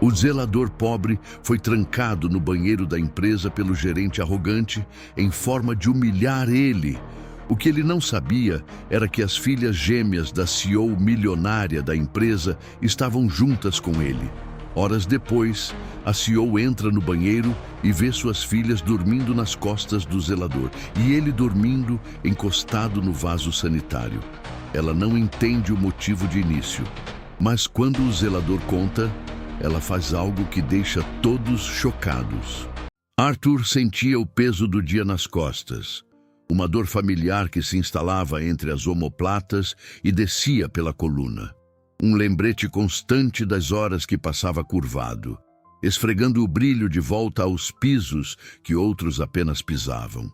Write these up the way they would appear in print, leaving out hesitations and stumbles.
O zelador pobre foi trancado no banheiro da empresa pelo gerente arrogante em forma de humilhar ele. O que ele não sabia era que as filhas gêmeas da CEO milionária da empresa estavam juntas com ele. Horas depois, a CEO entra no banheiro e vê suas filhas dormindo nas costas do zelador e ele dormindo encostado no vaso sanitário. Ela não entende o motivo de início, mas quando o zelador conta, ela faz algo que deixa todos chocados. Arthur sentia o peso do dia nas costas, uma dor familiar que se instalava entre as omoplatas e descia pela coluna. Um lembrete constante das horas que passava curvado, esfregando o brilho de volta aos pisos que outros apenas pisavam.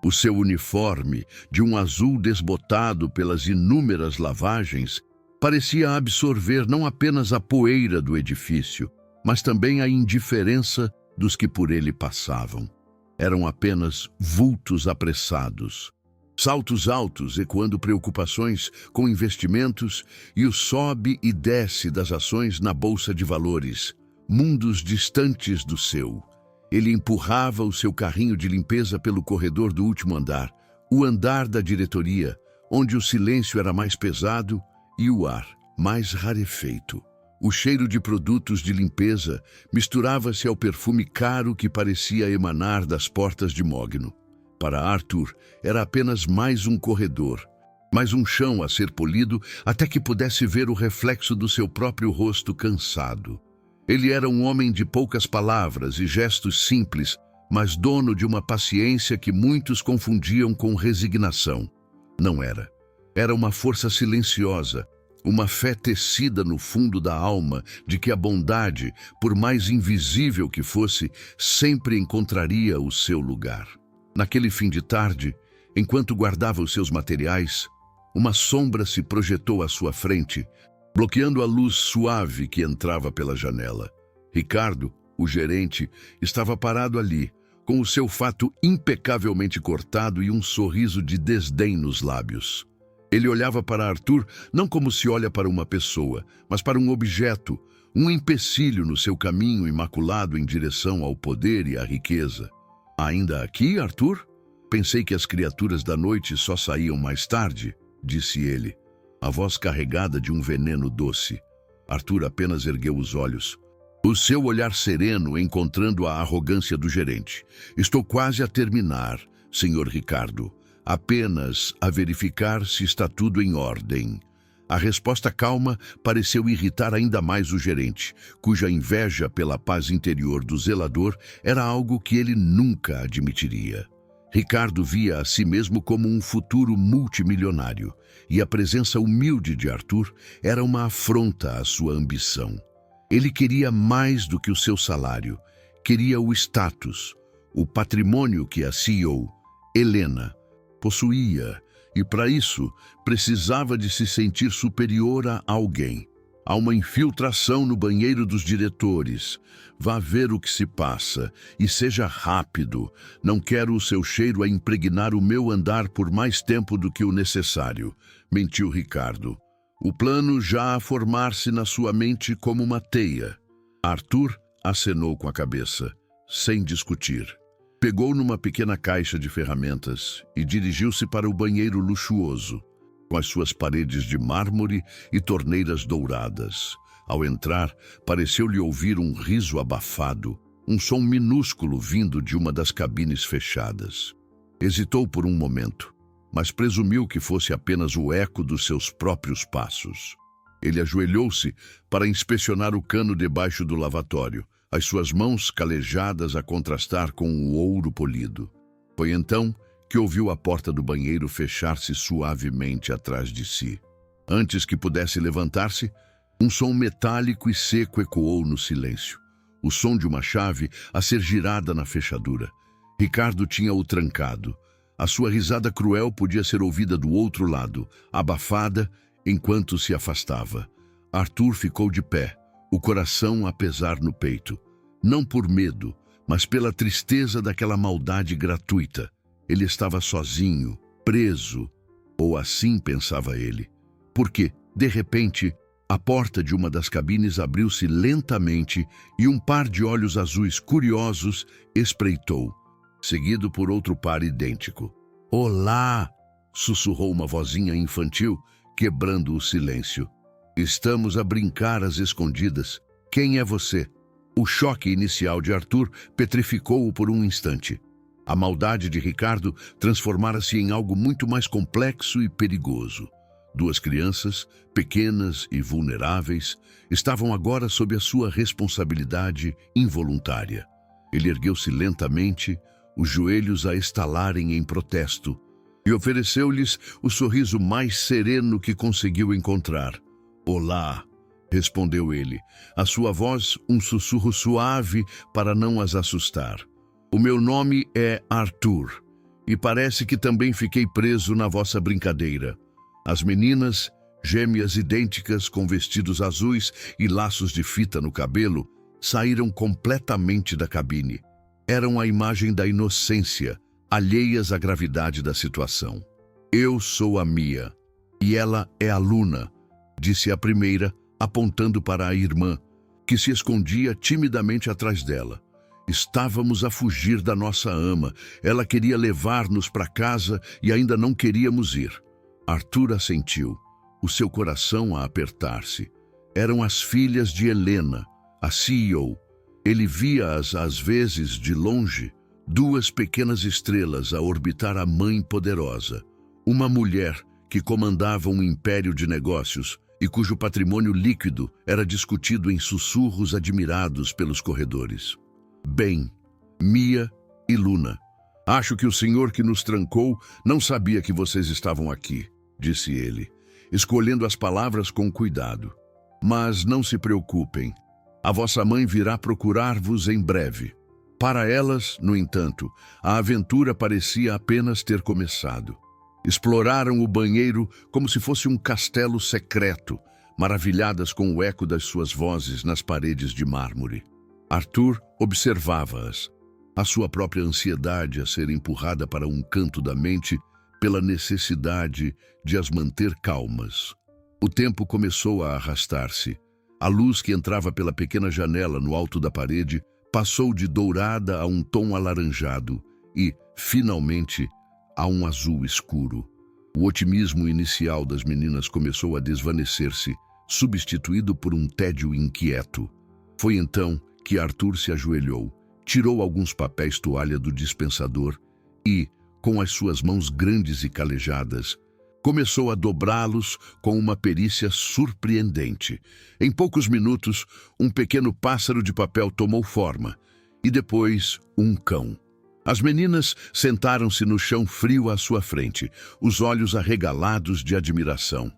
O seu uniforme, de um azul desbotado pelas inúmeras lavagens, parecia absorver não apenas a poeira do edifício, mas também a indiferença dos que por ele passavam. Eram apenas vultos apressados. Saltos altos ecoando preocupações com investimentos e o sobe e desce das ações na bolsa de valores, mundos distantes do seu. Ele empurrava o seu carrinho de limpeza pelo corredor do último andar, o andar da diretoria, onde o silêncio era mais pesado e o ar mais rarefeito. O cheiro de produtos de limpeza misturava-se ao perfume caro que parecia emanar das portas de mogno. Para Arthur, era apenas mais um corredor, mais um chão a ser polido até que pudesse ver o reflexo do seu próprio rosto cansado. Ele era um homem de poucas palavras e gestos simples, mas dono de uma paciência que muitos confundiam com resignação. Não era. Era uma força silenciosa, uma fé tecida no fundo da alma de que a bondade, por mais invisível que fosse, sempre encontraria o seu lugar. Naquele fim de tarde, enquanto guardava os seus materiais, uma sombra se projetou à sua frente, bloqueando a luz suave que entrava pela janela. Ricardo, o gerente, estava parado ali, com o seu fato impecavelmente cortado e um sorriso de desdém nos lábios. Ele olhava para Arthur não como se olha para uma pessoa, mas para um objeto, um empecilho no seu caminho imaculado em direção ao poder e à riqueza. "Ainda aqui, Arthur? Pensei que as criaturas da noite só saíam mais tarde", disse ele, a voz carregada de um veneno doce. Arthur apenas ergueu os olhos, o seu olhar sereno encontrando a arrogância do gerente. "Estou quase a terminar, senhor Ricardo. Apenas a verificar se está tudo em ordem." A resposta calma pareceu irritar ainda mais o gerente, cuja inveja pela paz interior do zelador era algo que ele nunca admitiria. Ricardo via a si mesmo como um futuro multimilionário, e a presença humilde de Arthur era uma afronta à sua ambição. Ele queria mais do que o seu salário, queria o status, o patrimônio que a CEO, Helena, possuía, e para isso precisava de se sentir superior a alguém. Há uma infiltração no banheiro dos diretores. Vá ver o que se passa e seja rápido. Não quero o seu cheiro a impregnar o meu andar por mais tempo do que o necessário, mentiu Ricardo. O plano já a formar-se na sua mente como uma teia. Arthur acenou com a cabeça, sem discutir. Pegou numa pequena caixa de ferramentas e dirigiu-se para o banheiro luxuoso, com as suas paredes de mármore e torneiras douradas. Ao entrar, pareceu-lhe ouvir um riso abafado, um som minúsculo vindo de uma das cabines fechadas. Hesitou por um momento, mas presumiu que fosse apenas o eco dos seus próprios passos. Ele ajoelhou-se para inspecionar o cano debaixo do lavatório, as suas mãos calejadas a contrastar com o ouro polido. Foi então que ouviu a porta do banheiro fechar-se suavemente atrás de si. Antes que pudesse levantar-se, um som metálico e seco ecoou no silêncio. O som de uma chave a ser girada na fechadura. Ricardo tinha-o trancado. A sua risada cruel podia ser ouvida do outro lado, abafada, enquanto se afastava. Arthur ficou de pé, o coração a pesar no peito. Não por medo, mas pela tristeza daquela maldade gratuita. Ele estava sozinho, preso, ou assim pensava ele. Porque, de repente, A porta de uma das cabines abriu-se lentamente e um par de olhos azuis curiosos espreitou, seguido por outro par idêntico. "Olá!" sussurrou uma vozinha infantil, quebrando o silêncio. "Estamos a brincar às escondidas. Quem é você?" O choque inicial de Arthur petrificou-o por um instante. A maldade de Ricardo transformara-se em algo muito mais complexo e perigoso. Duas crianças, pequenas e vulneráveis, estavam agora sob a sua responsabilidade involuntária. Ele ergueu-se lentamente, os joelhos a estalarem em protesto, e ofereceu-lhes o sorriso mais sereno que conseguiu encontrar. "Olá!" respondeu ele, a sua voz um sussurro suave para não as assustar. "O meu nome é Arthur, e parece que também fiquei preso na vossa brincadeira." As meninas, gêmeas idênticas com vestidos azuis e laços de fita no cabelo, saíram completamente da cabine. Eram a imagem da inocência, alheias à gravidade da situação. "Eu sou a Mia, e ela é a Luna", disse a primeira, apontando para a irmã, que se escondia timidamente atrás dela. "Estávamos a fugir da nossa ama. Ela queria levar-nos para casa e ainda não queríamos ir." Arthur assentiu, o seu coração a apertar-se. Eram as filhas de Helena, a CEO. Ele via-as às vezes de longe, duas pequenas estrelas a orbitar a mãe poderosa. Uma mulher que comandava um império de negócios e cujo patrimônio líquido era discutido em sussurros admirados pelos corredores. "Bem, Mia e Luna, acho que o senhor que nos trancou não sabia que vocês estavam aqui", disse ele, escolhendo as palavras com cuidado. "Mas não se preocupem, a vossa mãe virá procurar-vos em breve." Para elas, no entanto, a aventura parecia apenas ter começado. Exploraram o banheiro como se fosse um castelo secreto, maravilhadas com o eco das suas vozes nas paredes de mármore. Arthur observava-as, a sua própria ansiedade a ser empurrada para um canto da mente pela necessidade de as manter calmas. O tempo começou a arrastar-se. A luz que entrava pela pequena janela no alto da parede passou de dourada a um tom alaranjado e, finalmente, a um azul escuro. O otimismo inicial das meninas começou a desvanecer-se, substituído por um tédio inquieto. Foi então que Arthur se ajoelhou, tirou alguns papéis toalha do dispensador e, com as suas mãos grandes e calejadas, começou a dobrá-los com uma perícia surpreendente. Em poucos minutos, um pequeno pássaro de papel tomou forma, e depois um cão. As meninas sentaram-se no chão frio à sua frente, os olhos arregalados de admiração.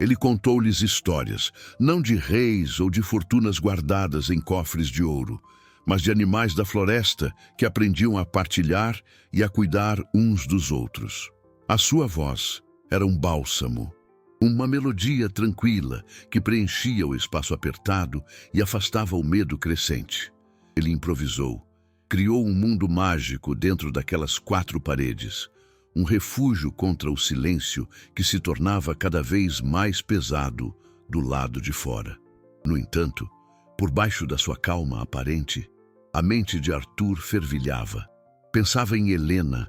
Ele contou-lhes histórias, não de reis ou de fortunas guardadas em cofres de ouro, mas de animais da floresta que aprendiam a partilhar e a cuidar uns dos outros. A sua voz era um bálsamo, uma melodia tranquila que preenchia o espaço apertado e afastava o medo crescente. Ele improvisou. Criou um mundo mágico dentro daquelas 4 paredes, um refúgio contra o silêncio que se tornava cada vez mais pesado do lado de fora. No entanto, por baixo da sua calma aparente, a mente de Arthur fervilhava. Pensava em Helena,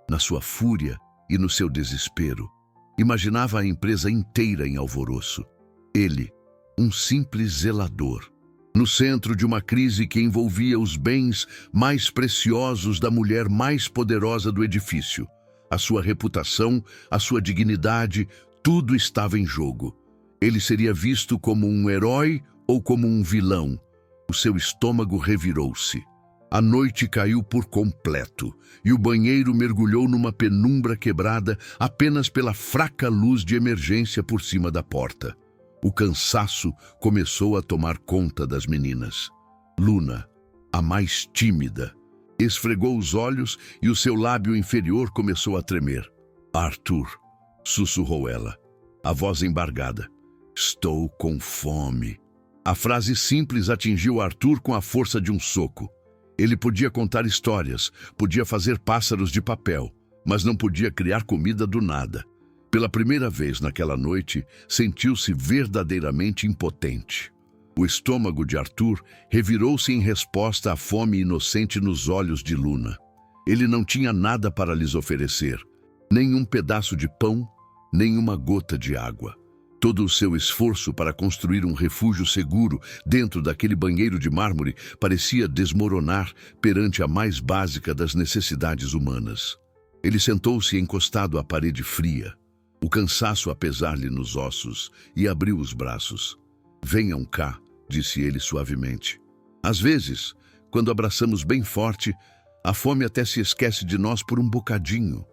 na sua fúria e no seu desespero. Imaginava a empresa inteira em alvoroço. Ele, um simples zelador, no centro de uma crise que envolvia os bens mais preciosos da mulher mais poderosa do edifício. A sua reputação, a sua dignidade, tudo estava em jogo. Ele seria visto como um herói ou como um vilão. O seu estômago revirou-se. A noite caiu por completo e o banheiro mergulhou numa penumbra quebrada apenas pela fraca luz de emergência por cima da porta. O cansaço começou a tomar conta das meninas. Luna, a mais tímida, esfregou os olhos e o seu lábio inferior começou a tremer. "Arthur", sussurrou ela, a voz embargada. "Estou com fome." A frase simples atingiu Arthur com a força de um soco. Ele podia contar histórias, podia fazer pássaros de papel, mas não podia criar comida do nada. Pela primeira vez naquela noite, sentiu-se verdadeiramente impotente. O estômago de Arthur revirou-se em resposta à fome inocente nos olhos de Luna. Ele não tinha nada para lhes oferecer, nem um pedaço de pão, nem uma gota de água. Todo o seu esforço para construir um refúgio seguro dentro daquele banheiro de mármore parecia desmoronar perante a mais básica das necessidades humanas. Ele sentou-se encostado à parede fria, o cansaço a pesar-lhe nos ossos, e abriu os braços. "Venham cá", disse ele suavemente. Às vezes, quando abraçamos bem forte, a fome até se esquece de nós por um bocadinho.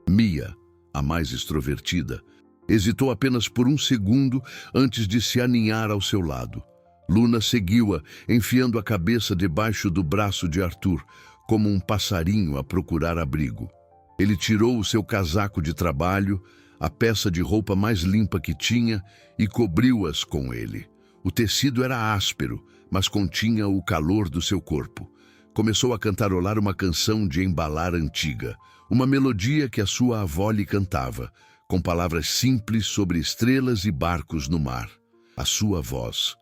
Mia, a mais extrovertida, hesitou apenas por um segundo antes de se aninhar ao seu lado. Luna seguiu-a, enfiando a cabeça debaixo do braço de Arthur, como um passarinho a procurar abrigo. Ele tirou o seu casaco de trabalho, a peça de roupa mais limpa que tinha, e cobriu-as com ele. O tecido era áspero, mas continha o calor do seu corpo. Começou a cantarolar uma canção de embalar antiga, uma melodia que a sua avó lhe cantava, com palavras simples sobre estrelas e barcos no mar. A sua voz,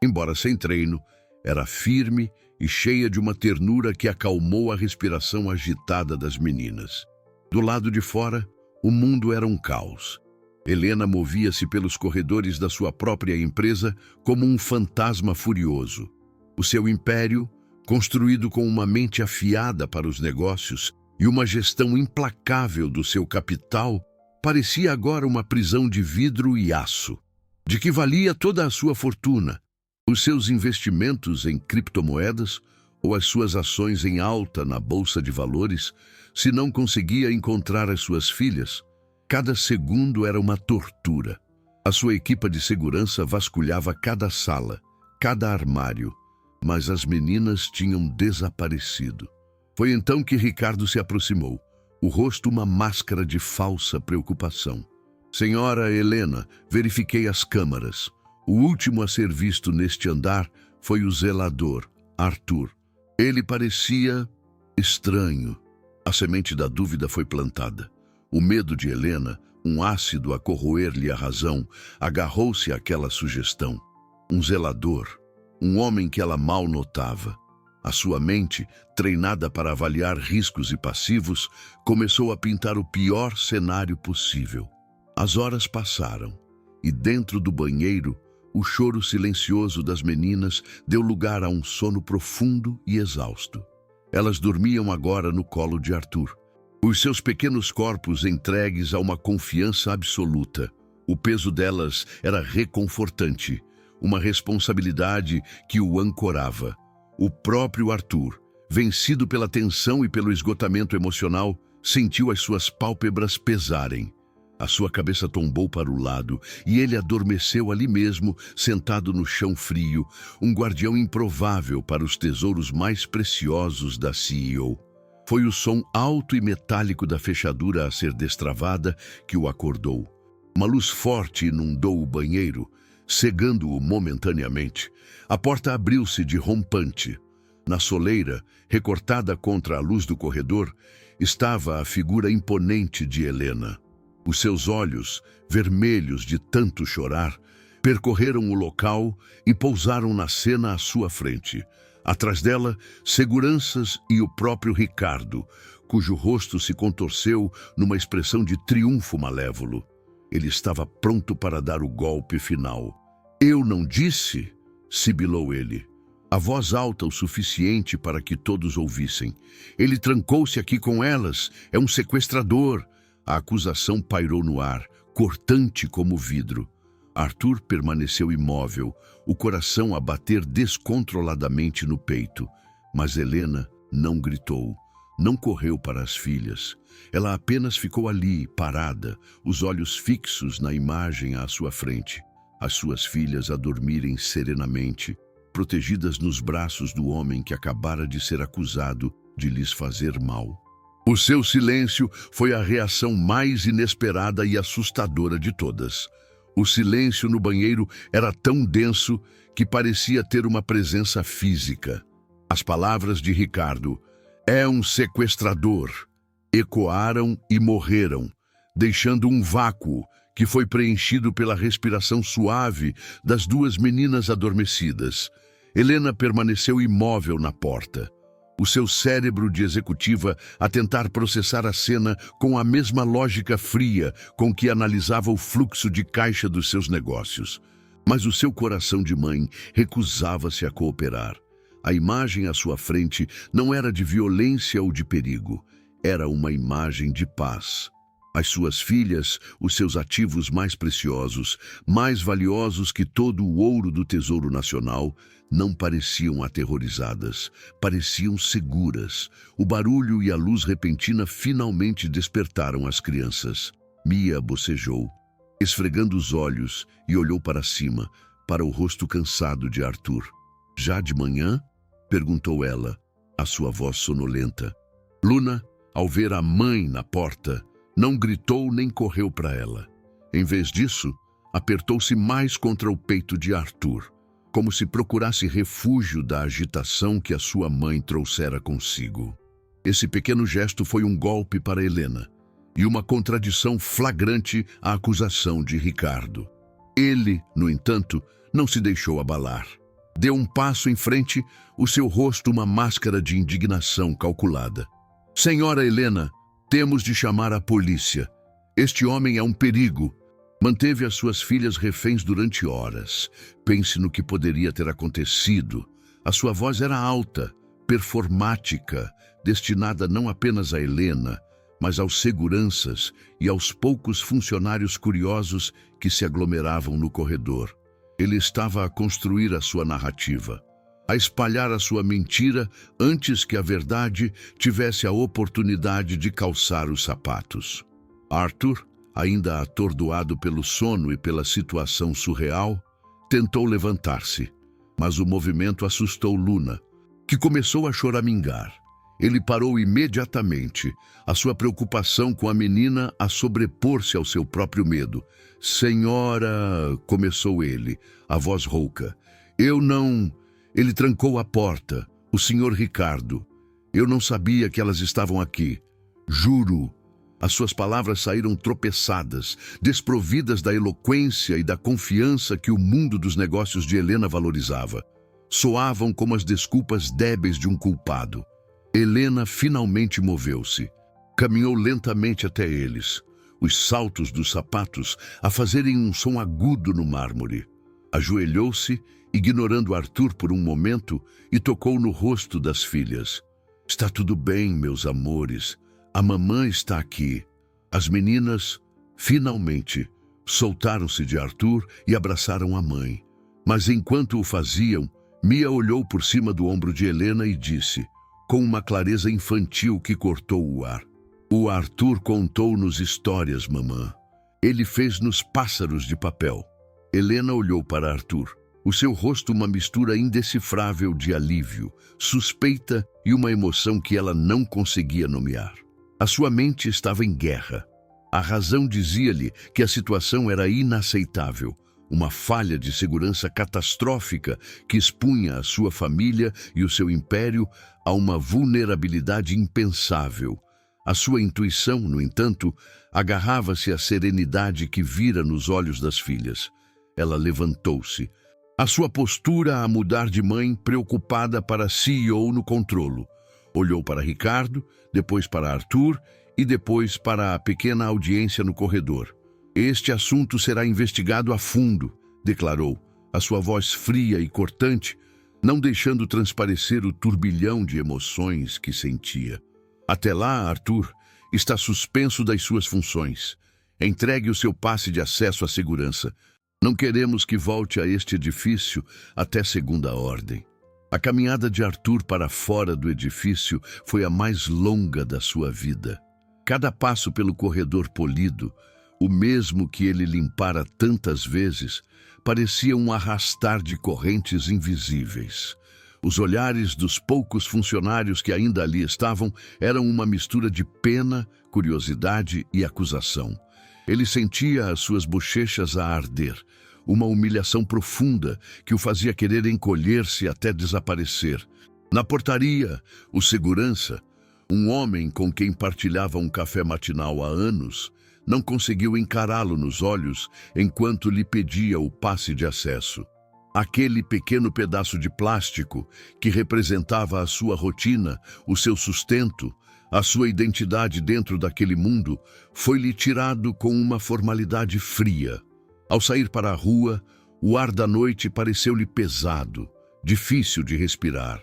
embora sem treino, era firme e cheia de uma ternura que acalmou a respiração agitada das meninas. Do lado de fora, o mundo era um caos. Helena movia-se pelos corredores da sua própria empresa como um fantasma furioso. O seu império, construído com uma mente afiada para os negócios e uma gestão implacável do seu capital, parecia agora uma prisão de vidro e aço. De que valia toda a sua fortuna? Os seus investimentos em criptomoedas ou as suas ações em alta na bolsa de valores, se não conseguia encontrar as suas filhas? Cada segundo era uma tortura. A sua equipa de segurança vasculhava cada sala, cada armário, mas as meninas tinham desaparecido. Foi então que Ricardo se aproximou, o rosto uma máscara de falsa preocupação. "Senhora Helena, verifiquei as câmaras. O último a ser visto neste andar foi o zelador, Arthur. Ele parecia estranho." A semente da dúvida foi plantada. O medo de Helena, um ácido a corroer-lhe a razão, agarrou-se àquela sugestão. Um zelador, um homem que ela mal notava. A sua mente, treinada para avaliar riscos e passivos, começou a pintar o pior cenário possível. As horas passaram, e dentro do banheiro, o choro silencioso das meninas deu lugar a um sono profundo e exausto. Elas dormiam agora no colo de Arthur, os seus pequenos corpos entregues a uma confiança absoluta. O peso delas era reconfortante, uma responsabilidade que o ancorava. O próprio Arthur, vencido pela tensão e pelo esgotamento emocional, sentiu as suas pálpebras pesarem. A sua cabeça tombou para o lado e ele adormeceu ali mesmo, sentado no chão frio, um guardião improvável para os tesouros mais preciosos da CEO. Foi o som alto e metálico da fechadura a ser destravada que o acordou. Uma luz forte inundou o banheiro, cegando-o momentaneamente. A porta abriu-se de rompante. Na soleira, recortada contra a luz do corredor, estava a figura imponente de Helena. Os seus olhos, vermelhos de tanto chorar, percorreram o local e pousaram na cena à sua frente. Atrás dela, seguranças e o próprio Ricardo, cujo rosto se contorceu numa expressão de triunfo malévolo. Ele estava pronto para dar o golpe final. "Eu não disse?", sibilou ele. A voz alta o suficiente para que todos ouvissem. "Ele trancou-se aqui com elas. É um sequestrador." A acusação pairou no ar, cortante como vidro. Arthur permaneceu imóvel, o coração a bater descontroladamente no peito. Mas Helena não gritou, não correu para as filhas. Ela apenas ficou ali, parada, os olhos fixos na imagem à sua frente. As suas filhas a dormirem serenamente, protegidas nos braços do homem que acabara de ser acusado de lhes fazer mal. O seu silêncio foi a reação mais inesperada e assustadora de todas. O silêncio no banheiro era tão denso que parecia ter uma presença física. As palavras de Ricardo, "É um sequestrador", ecoaram e morreram, deixando um vácuo que foi preenchido pela respiração suave das duas meninas adormecidas. Helena permaneceu imóvel na porta, o seu cérebro de executiva a tentar processar a cena com a mesma lógica fria com que analisava o fluxo de caixa dos seus negócios. Mas o seu coração de mãe recusava-se a cooperar. A imagem à sua frente não era de violência ou de perigo, era uma imagem de paz. As suas filhas, os seus ativos mais preciosos, mais valiosos que todo o ouro do Tesouro Nacional, não pareciam aterrorizadas, pareciam seguras. O barulho e a luz repentina finalmente despertaram as crianças. Mia bocejou, esfregando os olhos, e olhou para cima, para o rosto cansado de Arthur. "Já de manhã?" perguntou ela, a sua voz sonolenta. Luna, ao ver a mãe na porta, não gritou nem correu para ela. Em vez disso, apertou-se mais contra o peito de Arthur, como se procurasse refúgio da agitação que a sua mãe trouxera consigo. Esse pequeno gesto foi um golpe para Helena e uma contradição flagrante à acusação de Ricardo. Ele, no entanto, não se deixou abalar. Deu um passo em frente, o seu rosto uma máscara de indignação calculada. "Senhora Helena, temos de chamar a polícia. Este homem é um perigo." Manteve as suas filhas reféns durante horas. Pense no que poderia ter acontecido. A sua voz era alta, performática, destinada não apenas a Helena, mas aos seguranças e aos poucos funcionários curiosos que se aglomeravam no corredor. Ele estava a construir a sua narrativa, a espalhar a sua mentira antes que a verdade tivesse a oportunidade de calçar os sapatos. Arthur, ainda atordoado pelo sono e pela situação surreal, tentou levantar-se, mas o movimento assustou Luna, que começou a choramingar. Ele parou imediatamente, a sua preocupação com a menina a sobrepor-se ao seu próprio medo. "Senhora", começou ele, a voz rouca. "Eu não..." Ele trancou a porta. "O senhor Ricardo. Eu não sabia que elas estavam aqui. Juro." As suas palavras saíram tropeçadas, desprovidas da eloquência e da confiança que o mundo dos negócios de Helena valorizava. Soavam como as desculpas débeis de um culpado. Helena finalmente moveu-se. Caminhou lentamente até eles, os saltos dos sapatos a fazerem um som agudo no mármore. Ajoelhou-se, ignorando Arthur por um momento, e tocou no rosto das filhas. "Está tudo bem, meus amores. A mamãe está aqui." As meninas, finalmente, soltaram-se de Arthur e abraçaram a mãe. Mas enquanto o faziam, Mia olhou por cima do ombro de Helena e disse, com uma clareza infantil que cortou o ar: "O Arthur contou-nos histórias, mamã. Ele fez-nos pássaros de papel." Helena olhou para Arthur. O seu rosto uma mistura indecifrável de alívio, suspeita e uma emoção que ela não conseguia nomear. A sua mente estava em guerra. A razão dizia-lhe que a situação era inaceitável, uma falha de segurança catastrófica que expunha a sua família e o seu império a uma vulnerabilidade impensável. A sua intuição, no entanto, agarrava-se à serenidade que vira nos olhos das filhas. Ela levantou-se, a sua postura a mudar de mãe, preocupada para CEO no controlo. Olhou para Ricardo, depois para Arthur e depois para a pequena audiência no corredor. "Este assunto será investigado a fundo", declarou, a sua voz fria e cortante, não deixando transparecer o turbilhão de emoções que sentia. "Até lá, Arthur, está suspenso das suas funções. Entregue o seu passe de acesso à segurança. Não queremos que volte a este edifício até segunda ordem." A caminhada de Arthur para fora do edifício foi a mais longa da sua vida. Cada passo pelo corredor polido, o mesmo que ele limpara tantas vezes, parecia um arrastar de correntes invisíveis. Os olhares dos poucos funcionários que ainda ali estavam eram uma mistura de pena, curiosidade e acusação. Ele sentia as suas bochechas a arder, uma humilhação profunda que o fazia querer encolher-se até desaparecer. Na portaria, o segurança, um homem com quem partilhava um café matinal há anos, não conseguiu encará-lo nos olhos enquanto lhe pedia o passe de acesso. Aquele pequeno pedaço de plástico que representava a sua rotina, o seu sustento, a sua identidade dentro daquele mundo, foi-lhe tirado com uma formalidade fria. Ao sair para a rua, o ar da noite pareceu-lhe pesado, difícil de respirar.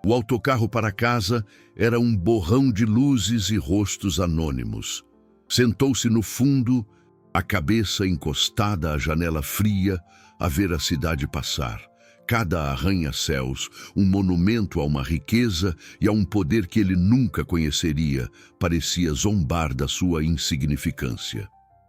O autocarro para casa era um borrão de luzes e rostos anônimos. Sentou-se no fundo, a cabeça encostada à janela fria, a ver a cidade passar. Cada arranha-céus, um monumento a uma riqueza e a um poder que ele nunca conheceria, parecia zombar da sua insignificância.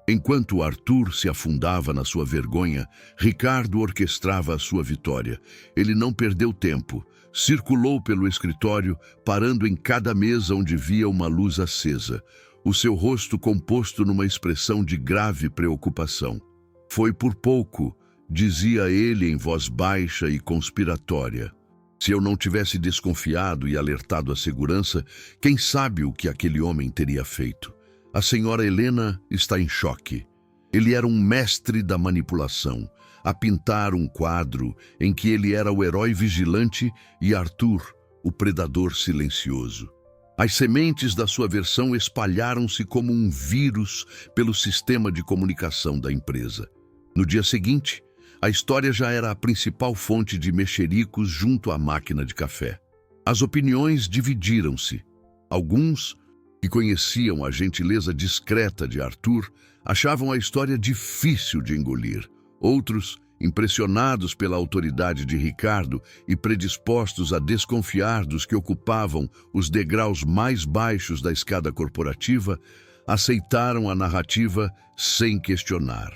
Enquanto Arthur se afundava na sua vergonha, Ricardo orquestrava a sua vitória. Ele não perdeu tempo. Circulou pelo escritório, parando em cada mesa onde via uma luz acesa, o seu rosto composto numa expressão de grave preocupação. Foi por pouco, dizia ele em voz baixa e conspiratória. Se eu não tivesse desconfiado e alertado a segurança, quem sabe o que aquele homem teria feito? A senhora Helena está em choque. Ele era um mestre da manipulação, a pintar um quadro em que ele era o herói vigilante e Arthur, o predador silencioso. As sementes da sua versão espalharam-se como um vírus pelo sistema de comunicação da empresa. No dia seguinte, a história já era a principal fonte de mexericos junto à máquina de café. As opiniões dividiram-se. Alguns, que conheciam a gentileza discreta de Arthur, achavam a história difícil de engolir. Outros, impressionados pela autoridade de Ricardo e predispostos a desconfiar dos que ocupavam os degraus mais baixos da escada corporativa, aceitaram a narrativa sem questionar.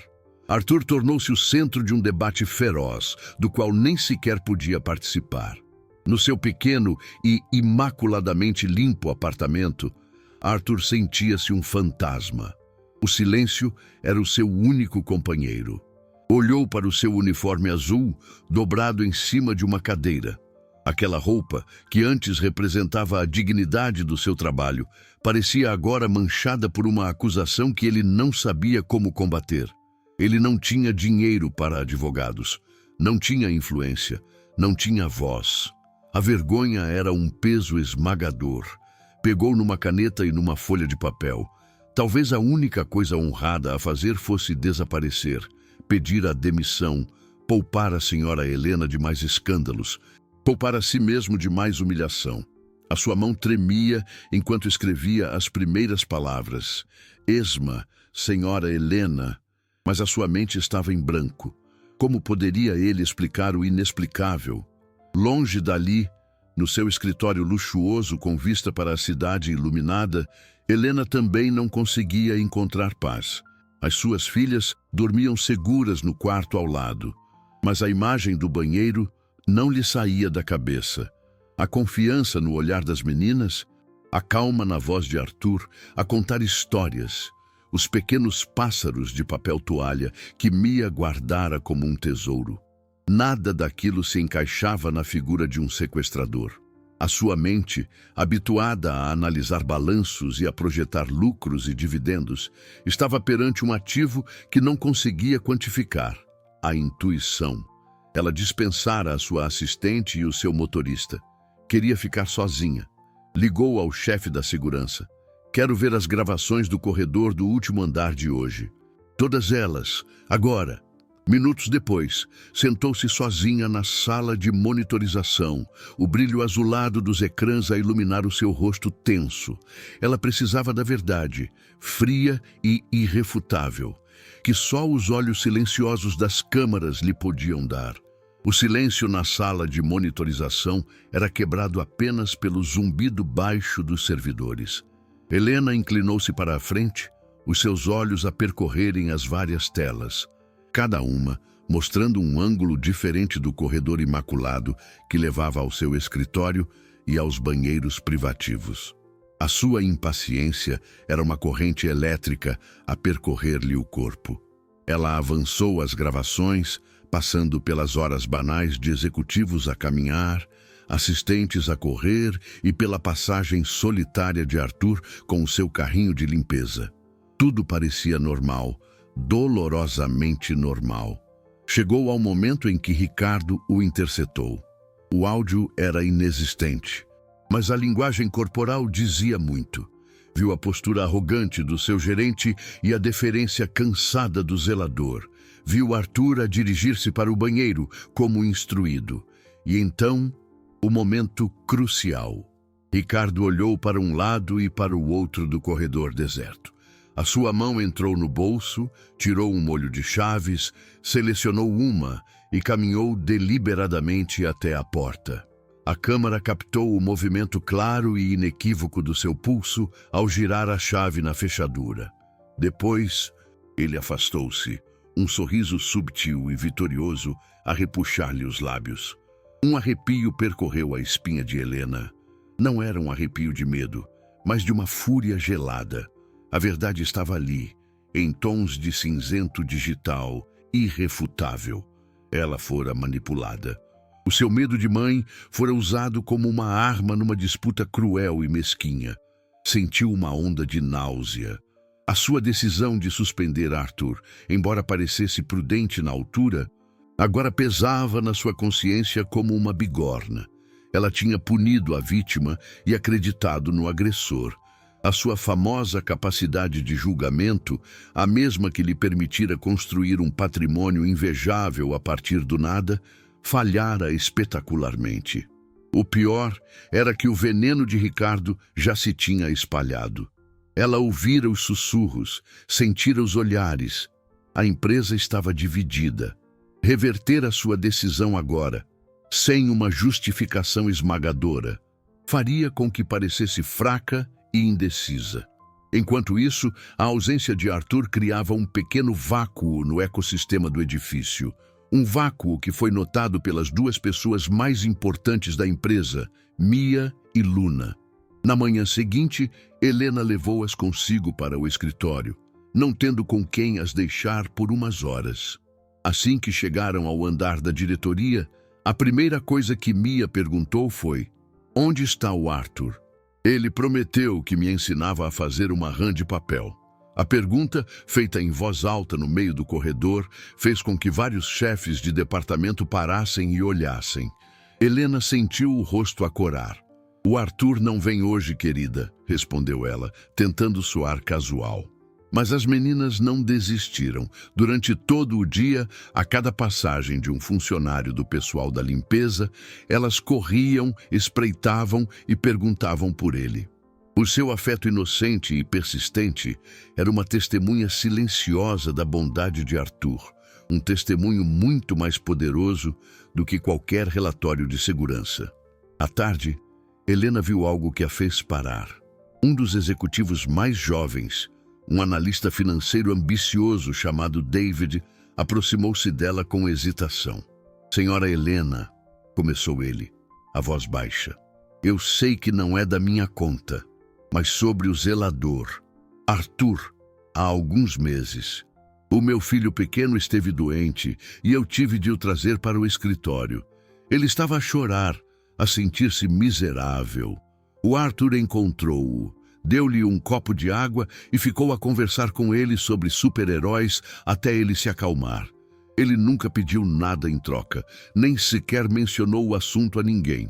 Arthur tornou-se o centro de um debate feroz, do qual nem sequer podia participar. No seu pequeno e imaculadamente limpo apartamento, Arthur sentia-se um fantasma. O silêncio era o seu único companheiro. Olhou para o seu uniforme azul, dobrado em cima de uma cadeira. Aquela roupa, que antes representava a dignidade do seu trabalho, parecia agora manchada por uma acusação que ele não sabia como combater. Ele não tinha dinheiro para advogados, não tinha influência, não tinha voz. A vergonha era um peso esmagador. Pegou numa caneta e numa folha de papel. Talvez a única coisa honrada a fazer fosse desaparecer, pedir a demissão, poupar a senhora Helena de mais escândalos, poupar a si mesmo de mais humilhação. A sua mão tremia enquanto escrevia as primeiras palavras. Esma, senhora Helena. Mas a sua mente estava em branco. Como poderia ele explicar o inexplicável? Longe dali, no seu escritório luxuoso com vista para a cidade iluminada, Helena também não conseguia encontrar paz. As suas filhas dormiam seguras no quarto ao lado, mas a imagem do banheiro não lhe saía da cabeça. A confiança no olhar das meninas, a calma na voz de Arthur, a contar histórias, os pequenos pássaros de papel toalha que Mia guardara como um tesouro. Nada daquilo se encaixava na figura de um sequestrador. A sua mente, habituada a analisar balanços e a projetar lucros e dividendos, estava perante um ativo que não conseguia quantificar: a intuição. Ela dispensara a sua assistente e o seu motorista. Queria ficar sozinha. Ligou ao chefe da segurança. Quero ver as gravações do corredor do último andar de hoje. Todas elas, agora. Minutos depois, sentou-se sozinha na sala de monitorização, o brilho azulado dos ecrãs a iluminar o seu rosto tenso. Ela precisava da verdade, fria e irrefutável, que só os olhos silenciosos das câmaras lhe podiam dar. O silêncio na sala de monitorização era quebrado apenas pelo zumbido baixo dos servidores. Helena inclinou-se para a frente, os seus olhos a percorrerem as várias telas, cada uma mostrando um ângulo diferente do corredor imaculado que levava ao seu escritório e aos banheiros privativos. A sua impaciência era uma corrente elétrica a percorrer-lhe o corpo. Ela avançou as gravações, passando pelas horas banais de executivos a caminhar, assistentes a correr e pela passagem solitária de Arthur com o seu carrinho de limpeza. Tudo parecia normal, dolorosamente normal. Chegou ao momento em que Ricardo o interceptou. O áudio era inexistente, mas a linguagem corporal dizia muito. Viu a postura arrogante do seu gerente e a deferência cansada do zelador. Viu Arthur a dirigir-se para o banheiro, como instruído. E então, o momento crucial. Ricardo olhou para um lado e para o outro do corredor deserto. A sua mão entrou no bolso, tirou um molho de chaves, selecionou uma e caminhou deliberadamente até a porta. A câmara captou o movimento claro e inequívoco do seu pulso ao girar a chave na fechadura. Depois, ele afastou-se, um sorriso subtil e vitorioso a repuxar-lhe os lábios. Um arrepio percorreu a espinha de Helena. Não era um arrepio de medo, mas de uma fúria gelada. A verdade estava ali, em tons de cinzento digital, irrefutável. Ela fora manipulada. O seu medo de mãe fora usado como uma arma numa disputa cruel e mesquinha. Sentiu uma onda de náusea. A sua decisão de suspender Arthur, embora parecesse prudente na altura, agora pesava na sua consciência como uma bigorna. Ela tinha punido a vítima e acreditado no agressor. A sua famosa capacidade de julgamento, a mesma que lhe permitira construir um patrimônio invejável a partir do nada, falhara espetacularmente. O pior era que o veneno de Ricardo já se tinha espalhado. Ela ouvira os sussurros, sentira os olhares. A empresa estava dividida. Reverter a sua decisão agora, sem uma justificação esmagadora, faria com que parecesse fraca e indecisa. Enquanto isso, a ausência de Arthur criava um pequeno vácuo no ecossistema do edifício. Um vácuo que foi notado pelas duas pessoas mais importantes da empresa, Mia e Luna. Na manhã seguinte, Helena levou-as consigo para o escritório, não tendo com quem as deixar por umas horas. Assim que chegaram ao andar da diretoria, a primeira coisa que Mia perguntou foi: "Onde está o Arthur?" Ele prometeu que me ensinava a fazer uma rã de papel. A pergunta, feita em voz alta no meio do corredor, fez com que vários chefes de departamento parassem e olhassem. Helena sentiu o rosto acorar. "O Arthur não vem hoje, querida", respondeu ela, tentando soar casual. Mas as meninas não desistiram. Durante todo o dia, a cada passagem de um funcionário do pessoal da limpeza, elas corriam, espreitavam e perguntavam por ele. O seu afeto inocente e persistente era uma testemunha silenciosa da bondade de Arthur, um testemunho muito mais poderoso do que qualquer relatório de segurança. À tarde, Helena viu algo que a fez parar. Um dos executivos mais jovens, um analista financeiro ambicioso chamado David, aproximou-se dela com hesitação. "Senhora Helena", começou ele, a voz baixa, "eu sei que não é da minha conta, mas sobre o zelador, Arthur, há alguns meses. O meu filho pequeno esteve doente e eu tive de o trazer para o escritório. Ele estava a chorar, a sentir-se miserável. O Arthur encontrou-o, deu-lhe um copo de água e ficou a conversar com ele sobre super-heróis até ele se acalmar. Ele nunca pediu nada em troca, nem sequer mencionou o assunto a ninguém.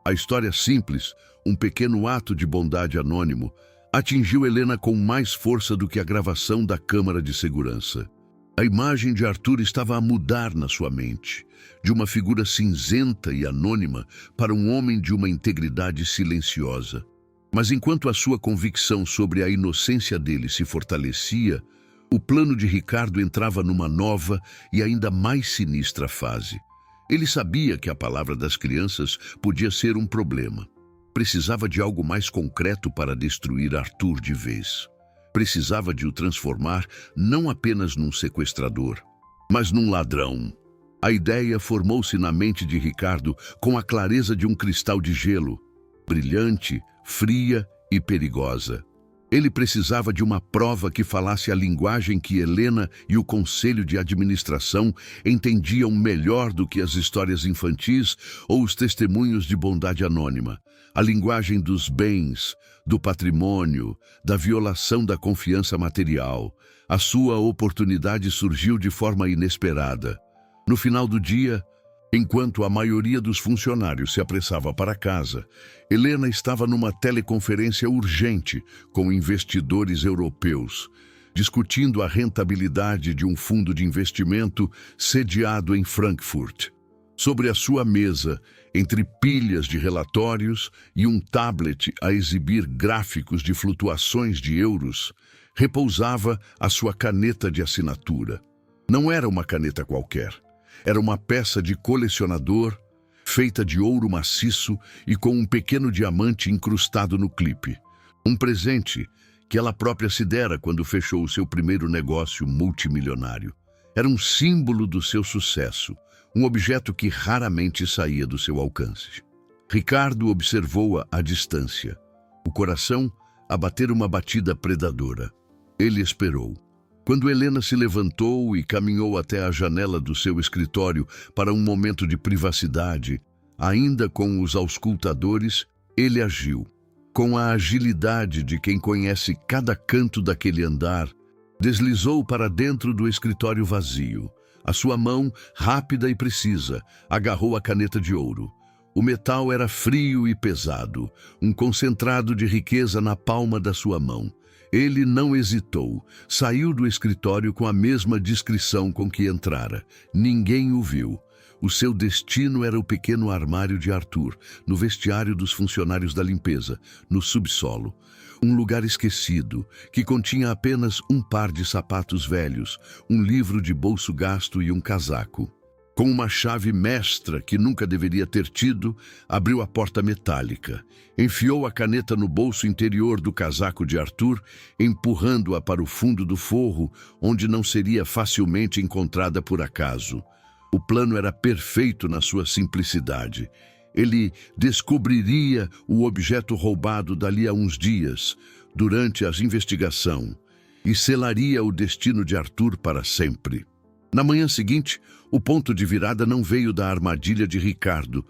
A história simples, um pequeno ato de bondade anônimo, atingiu Helena com mais força do que a gravação da câmara de segurança. A imagem de Arthur estava a mudar na sua mente, de uma figura cinzenta e anônima para um homem de uma integridade silenciosa. Mas enquanto a sua convicção sobre a inocência dele se fortalecia, o plano de Ricardo entrava numa nova e ainda mais sinistra fase. Ele sabia que a palavra das crianças podia ser um problema. Precisava de algo mais concreto para destruir Arthur de vez. Precisava de o transformar não apenas num sequestrador, mas num ladrão. A ideia formou-se na mente de Ricardo com a clareza de um cristal de gelo, brilhante, fria e perigosa. Ele precisava de uma prova que falasse a linguagem que Helena e o conselho de administração entendiam melhor do que as histórias infantis ou os testemunhos de bondade anônima. A linguagem dos bens, do patrimônio, da violação da confiança material. A sua oportunidade surgiu de forma inesperada. No final do dia, enquanto a maioria dos funcionários se apressava para casa, Helena estava numa teleconferência urgente com investidores europeus, discutindo a rentabilidade de um fundo de investimento sediado em Frankfurt. Sobre a sua mesa, entre pilhas de relatórios e um tablet a exibir gráficos de flutuações de euros, repousava a sua caneta de assinatura. Não era uma caneta qualquer. Era uma peça de colecionador, feita de ouro maciço e com um pequeno diamante incrustado no clipe. Um presente que ela própria se dera quando fechou o seu primeiro negócio multimilionário. Era um símbolo do seu sucesso, um objeto que raramente saía do seu alcance. Ricardo observou-a à distância, o coração a bater uma batida predadora. Ele esperou. Quando Helena se levantou e caminhou até a janela do seu escritório para um momento de privacidade, ainda com os auscultadores, ele agiu. Com a agilidade de quem conhece cada canto daquele andar, deslizou para dentro do escritório vazio. A sua mão, rápida e precisa, agarrou a caneta de ouro. O metal era frio e pesado, um concentrado de riqueza na palma da sua mão. Ele não hesitou, saiu do escritório com a mesma discrição com que entrara. Ninguém o viu. O seu destino era o pequeno armário de Arthur, no vestiário dos funcionários da limpeza, no subsolo. Um lugar esquecido, que continha apenas um par de sapatos velhos, um livro de bolso gasto e um casaco. Com uma chave mestra que nunca deveria ter tido, abriu a porta metálica. Enfiou a caneta no bolso interior do casaco de Arthur, empurrando-a para o fundo do forro, onde não seria facilmente encontrada por acaso. O plano era perfeito na sua simplicidade. Ele descobriria o objeto roubado dali a uns dias, durante a investigação, e selaria o destino de Arthur para sempre. Na manhã seguinte, o ponto de virada não veio da armadilha de Ricardo,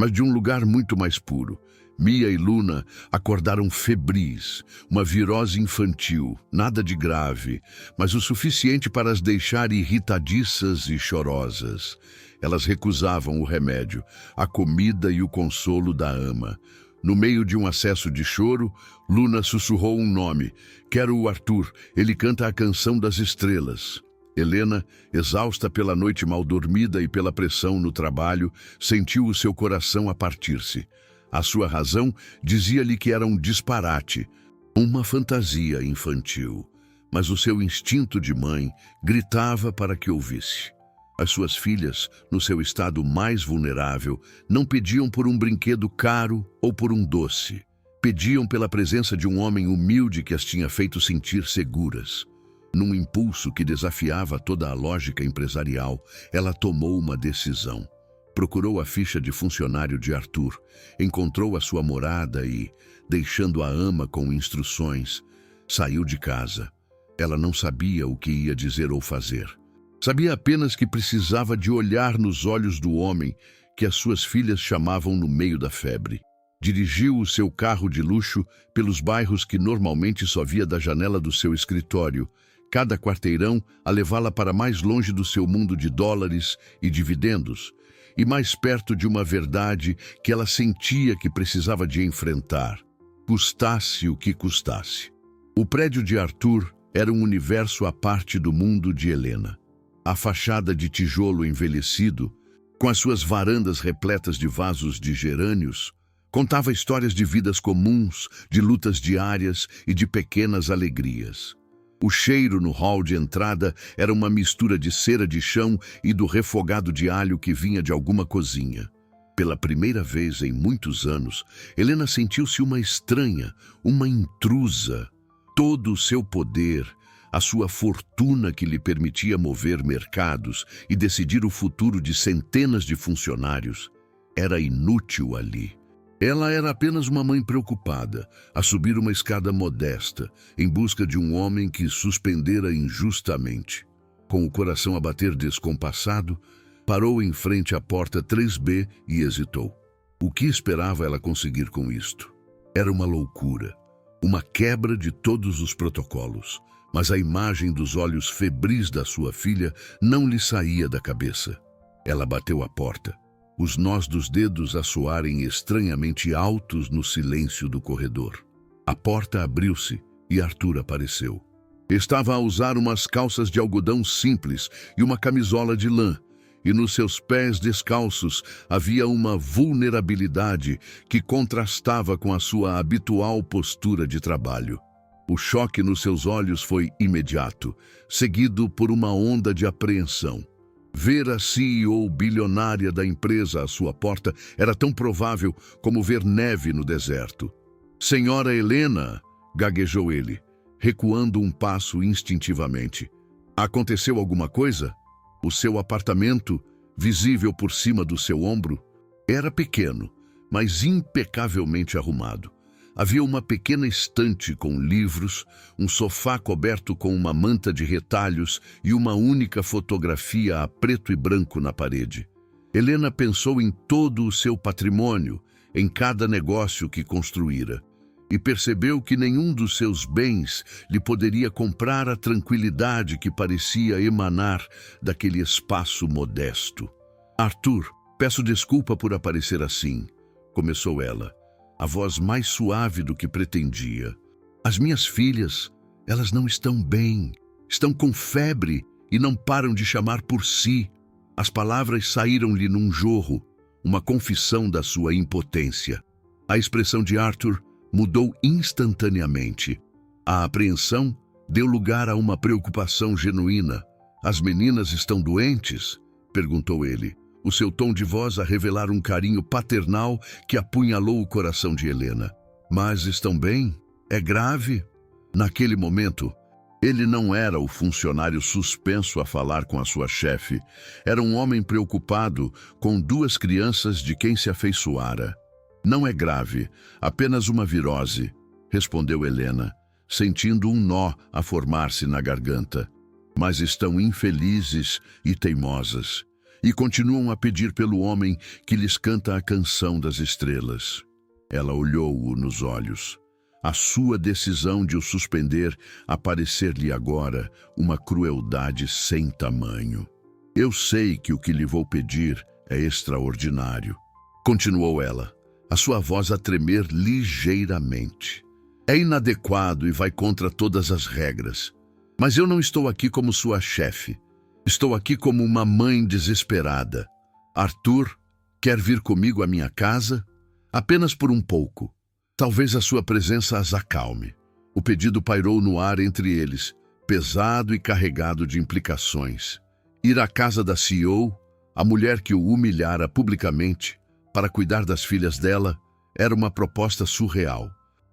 mas de um lugar muito mais puro. Mia e Luna acordaram febris, uma virose infantil, nada de grave, mas o suficiente para as deixar irritadiças e chorosas. Elas recusavam o remédio, a comida e o consolo da ama. No meio de um acesso de choro, Luna sussurrou um nome. Quero o Arthur, ele canta a canção das estrelas. Helena, exausta pela noite mal dormida e pela pressão no trabalho, sentiu o seu coração a partir-se. A sua razão dizia-lhe que era um disparate, uma fantasia infantil, mas o seu instinto de mãe gritava para que ouvisse. As suas filhas, no seu estado mais vulnerável, não pediam por um brinquedo caro ou por um doce. Pediam pela presença de um homem humilde que as tinha feito sentir seguras. Num impulso que desafiava toda a lógica empresarial, ela tomou uma decisão. Procurou a ficha de funcionário de Arthur, encontrou a sua morada e, deixando a ama com instruções, saiu de casa. Ela não sabia o que ia dizer ou fazer. Sabia apenas que precisava de olhar nos olhos do homem que as suas filhas chamavam no meio da febre. Dirigiu o seu carro de luxo pelos bairros que normalmente só via da janela do seu escritório, cada quarteirão a levá-la para mais longe do seu mundo de dólares e dividendos, e mais perto de uma verdade que ela sentia que precisava de enfrentar, custasse o que custasse. O prédio de Arthur era um universo à parte do mundo de Helena. A fachada de tijolo envelhecido, com as suas varandas repletas de vasos de gerânios, contava histórias de vidas comuns, de lutas diárias e de pequenas alegrias. O cheiro no hall de entrada era uma mistura de cera de chão e do refogado de alho que vinha de alguma cozinha. Pela primeira vez em muitos anos, Helena sentiu-se uma estranha, uma intrusa. Todo o seu poder, a sua fortuna que lhe permitia mover mercados e decidir o futuro de centenas de funcionários, era inútil ali. Ela era apenas uma mãe preocupada, a subir uma escada modesta, em busca de um homem que suspendera injustamente. Com o coração a bater descompassado, parou em frente à porta 3B e hesitou. O que esperava ela conseguir com isto? Era uma loucura, uma quebra de todos os protocolos, mas a imagem dos olhos febris da sua filha não lhe saía da cabeça. Ela bateu à porta, os nós dos dedos a soarem estranhamente altos no silêncio do corredor. A porta abriu-se e Arthur apareceu. Estava a usar umas calças de algodão simples e uma camisola de lã, e nos seus pés descalços havia uma vulnerabilidade que contrastava com a sua habitual postura de trabalho. O choque nos seus olhos foi imediato, seguido por uma onda de apreensão. Ver a CEO bilionária da empresa à sua porta era tão provável como ver neve no deserto. "Senhora Helena", gaguejou ele, recuando um passo instintivamente. "Aconteceu alguma coisa? O seu apartamento, visível por cima do seu ombro, era pequeno, mas impecavelmente arrumado. Havia uma pequena estante com livros, um sofá coberto com uma manta de retalhos e uma única fotografia a preto e branco na parede. Helena pensou em todo o seu patrimônio, em cada negócio que construíra, e percebeu que nenhum dos seus bens lhe poderia comprar a tranquilidade que parecia emanar daquele espaço modesto. "Arthur, peço desculpa por aparecer assim", começou ela, a voz mais suave do que pretendia. "As minhas filhas, elas não estão bem, estão com febre e não param de chamar por si." As palavras saíram-lhe num jorro, uma confissão da sua impotência. A expressão de Arthur mudou instantaneamente. A apreensão deu lugar a uma preocupação genuína. "As meninas estão doentes?" perguntou ele, o seu tom de voz a revelar um carinho paternal que apunhalou o coração de Helena. "Mas estão bem? É grave?" Naquele momento, ele não era o funcionário suspenso a falar com a sua chefe. Era um homem preocupado com duas crianças de quem se afeiçoara. "Não é grave, apenas uma virose", respondeu Helena, sentindo um nó a formar-se na garganta. "Mas estão infelizes e teimosas, e continuam a pedir pelo homem que lhes canta a canção das estrelas." Ela olhou-o nos olhos. A sua decisão de o suspender aparecer-lhe agora uma crueldade sem tamanho. "Eu sei que o que lhe vou pedir é extraordinário", continuou ela, a sua voz a tremer ligeiramente. "É inadequado e vai contra todas as regras. Mas eu não estou aqui como sua chefe. Estou aqui como uma mãe desesperada. Arthur quer vir comigo à minha casa? Apenas por um pouco. Talvez a sua presença as acalme." O pedido pairou no ar entre eles, pesado e carregado de implicações. Ir à casa da CEO, a mulher que o humilhara publicamente, para cuidar das filhas dela, era uma proposta surreal.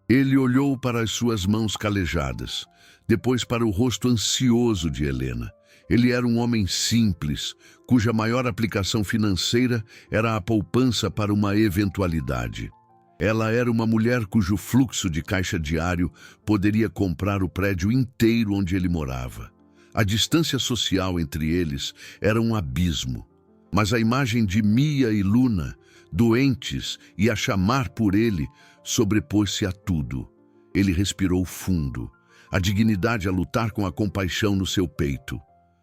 Ele olhou para as suas mãos calejadas, depois para o rosto ansioso de Helena. Ele era um homem simples, cuja maior aplicação financeira era a poupança para uma eventualidade. Ela era uma mulher cujo fluxo de caixa diário poderia comprar o prédio inteiro onde ele morava. A distância social entre eles era um abismo, mas a imagem de Mia e Luna, doentes e a chamar por ele, sobrepôs-se a tudo. Ele respirou fundo, a dignidade a lutar com a compaixão no seu peito.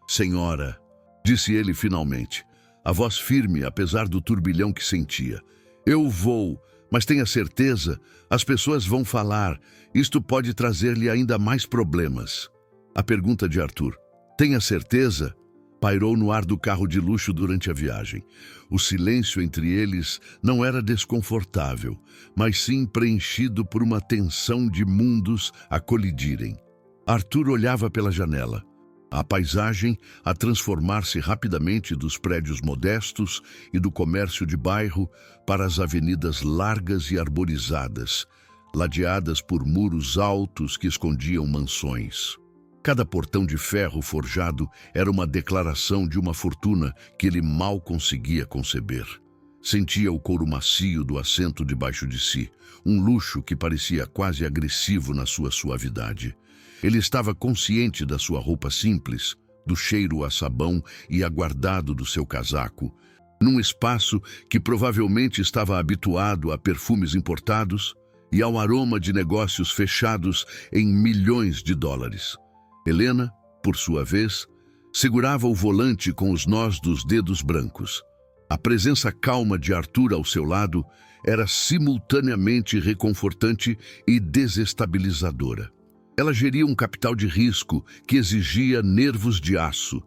"Senhora", disse ele finalmente, a voz firme apesar do turbilhão que sentia. "Eu vou, mas tenha certeza, as pessoas vão falar. Isto pode trazer-lhe ainda mais problemas." A pergunta de Arthur, "Tenha certeza?", pairou no ar do carro de luxo durante a viagem. O silêncio entre eles não era desconfortável, mas sim preenchido por uma tensão de mundos a colidirem. Arthur olhava pela janela, a paisagem a transformar-se rapidamente dos prédios modestos e do comércio de bairro para as avenidas largas e arborizadas, ladeadas por muros altos que escondiam mansões. Cada portão de ferro forjado era uma declaração de uma fortuna que ele mal conseguia conceber. Sentia o couro macio do assento debaixo de si, um luxo que parecia quase agressivo na sua suavidade. Ele estava consciente da sua roupa simples, do cheiro a sabão e aguardado do seu casaco, num espaço que provavelmente estava habituado a perfumes importados e ao aroma de negócios fechados em milhões de dólares. Helena, por sua vez, segurava o volante com os nós dos dedos brancos. A presença calma de Arthur ao seu lado era simultaneamente reconfortante e desestabilizadora. Ela geria um capital de risco que exigia nervos de aço,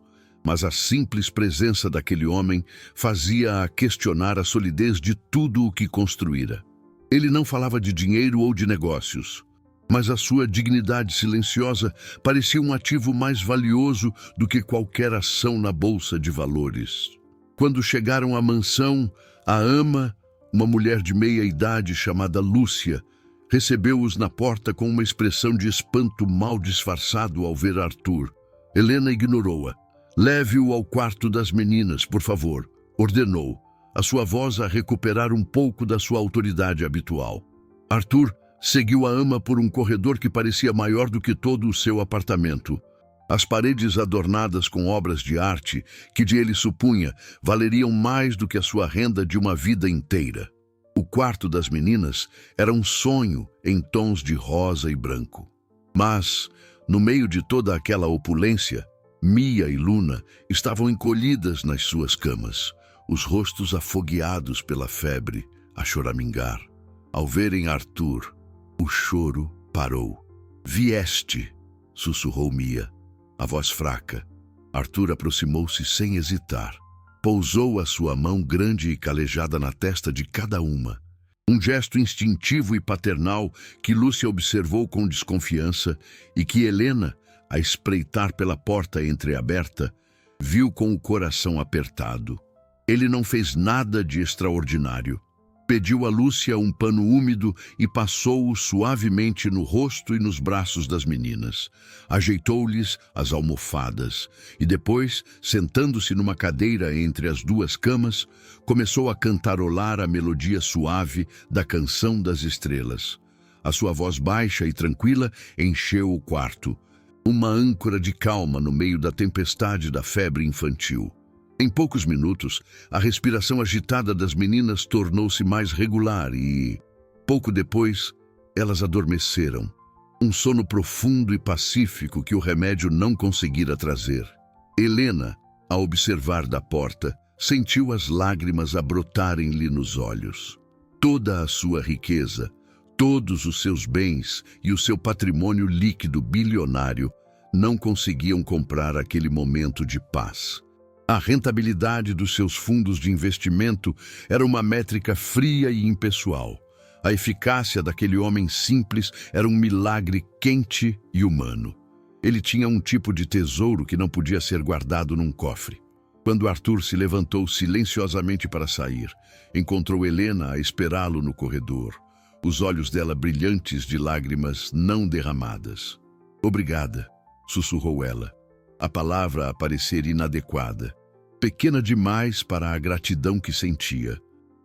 mas a simples presença daquele homem fazia-a questionar a solidez de tudo o que construíra. Ele não falava de dinheiro ou de negócios, mas a sua dignidade silenciosa parecia um ativo mais valioso do que qualquer ação na bolsa de valores. Quando chegaram à mansão, a ama, uma mulher de meia-idade chamada Lúcia, recebeu-os na porta com uma expressão de espanto mal disfarçado ao ver Arthur. Helena ignorou-a. "Leve-o ao quarto das meninas, por favor", ordenou, a sua voz a recuperar um pouco da sua autoridade habitual. Arthur seguiu a ama por um corredor que parecia maior do que todo o seu apartamento. As paredes adornadas com obras de arte, que de ele supunha, valeriam mais do que a sua renda de uma vida inteira. O quarto das meninas era um sonho em tons de rosa e branco. Mas, no meio de toda aquela opulência, Mia e Luna estavam encolhidas nas suas camas, os rostos afogueados pela febre, a choramingar. Ao verem Arthur, o choro parou. "Vieste", sussurrou Mia, a voz fraca. Arthur aproximou-se sem hesitar. Pousou a sua mão grande e calejada na testa de cada uma. Um gesto instintivo e paternal que Lúcia observou com desconfiança e que Helena, a espreitar pela porta entreaberta, viu com o coração apertado. Ele não fez nada de extraordinário. Pediu a Lúcia um pano úmido e passou-o suavemente no rosto e nos braços das meninas. Ajeitou-lhes as almofadas e depois, sentando-se numa cadeira entre as duas camas, começou a cantarolar a melodia suave da Canção das Estrelas. A sua voz baixa e tranquila encheu o quarto, uma âncora de calma no meio da tempestade da febre infantil. Em poucos minutos, a respiração agitada das meninas tornou-se mais regular e, pouco depois, elas adormeceram. Um sono profundo e pacífico que o remédio não conseguira trazer. Helena, a observar da porta, sentiu as lágrimas a brotarem-lhe nos olhos. Toda a sua riqueza, todos os seus bens e o seu patrimônio líquido bilionário não conseguiam comprar aquele momento de paz. A rentabilidade dos seus fundos de investimento era uma métrica fria e impessoal. A eficácia daquele homem simples era um milagre quente e humano. Ele tinha um tipo de tesouro que não podia ser guardado num cofre. Quando Arthur se levantou silenciosamente para sair, encontrou Helena a esperá-lo no corredor, os olhos dela brilhantes de lágrimas não derramadas. "Obrigada", sussurrou ela, a palavra a parecer inadequada, pequena demais para a gratidão que sentia.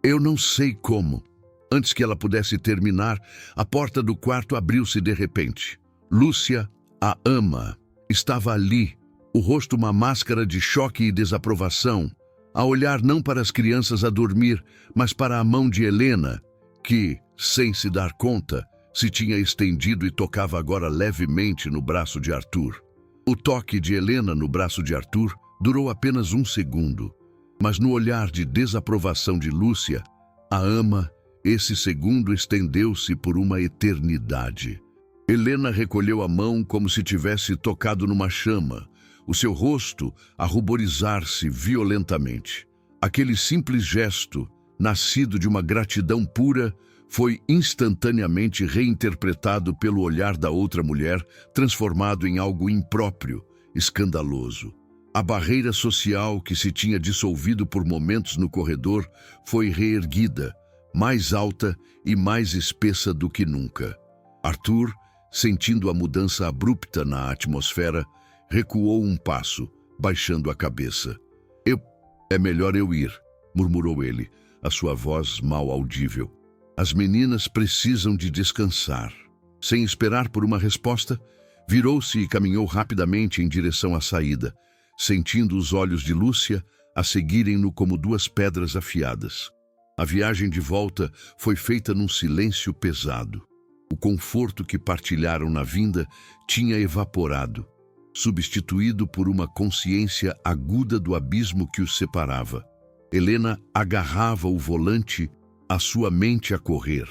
"Eu não sei como." Antes que ela pudesse terminar, a porta do quarto abriu-se de repente. Lúcia, a ama, estava ali, o rosto uma máscara de choque e desaprovação, a olhar não para as crianças a dormir, mas para a mão de Helena, que, sem se dar conta, se tinha estendido e tocava agora levemente no braço de Arthur. O toque de Helena no braço de Arthur durou apenas um segundo, mas no olhar de desaprovação de Lúcia, a ama, esse segundo estendeu-se por uma eternidade. Helena recolheu a mão como se tivesse tocado numa chama, o seu rosto a ruborizar-se violentamente. Aquele simples gesto, nascido de uma gratidão pura, foi instantaneamente reinterpretado pelo olhar da outra mulher, transformado em algo impróprio, escandaloso. A barreira social que se tinha dissolvido por momentos no corredor foi reerguida, mais alta e mais espessa do que nunca. Arthur, sentindo a mudança abrupta na atmosfera, recuou um passo, baixando a cabeça. É melhor eu ir", murmurou ele, a sua voz mal audível. As meninas precisam de descansar. Sem esperar por uma resposta, virou-se e caminhou rapidamente em direção à saída, sentindo os olhos de Lúcia a seguirem-no como duas pedras afiadas. A viagem de volta foi feita num silêncio pesado. O conforto que partilharam na vinda tinha evaporado, substituído por uma consciência aguda do abismo que os separava. Helena agarrava o volante, a sua mente a correr.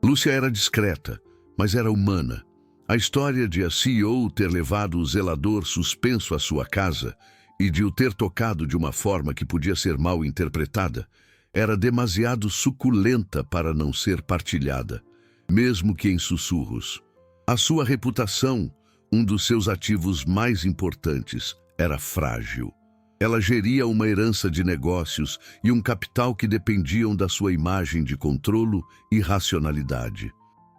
Lúcia era discreta, mas era humana. A história de a CEO ter levado o zelador suspenso à sua casa e de o ter tocado de uma forma que podia ser mal interpretada era demasiado suculenta para não ser partilhada, mesmo que em sussurros. A sua reputação, um dos seus ativos mais importantes, era frágil. Ela geria uma herança de negócios e um capital que dependiam da sua imagem de controlo e racionalidade.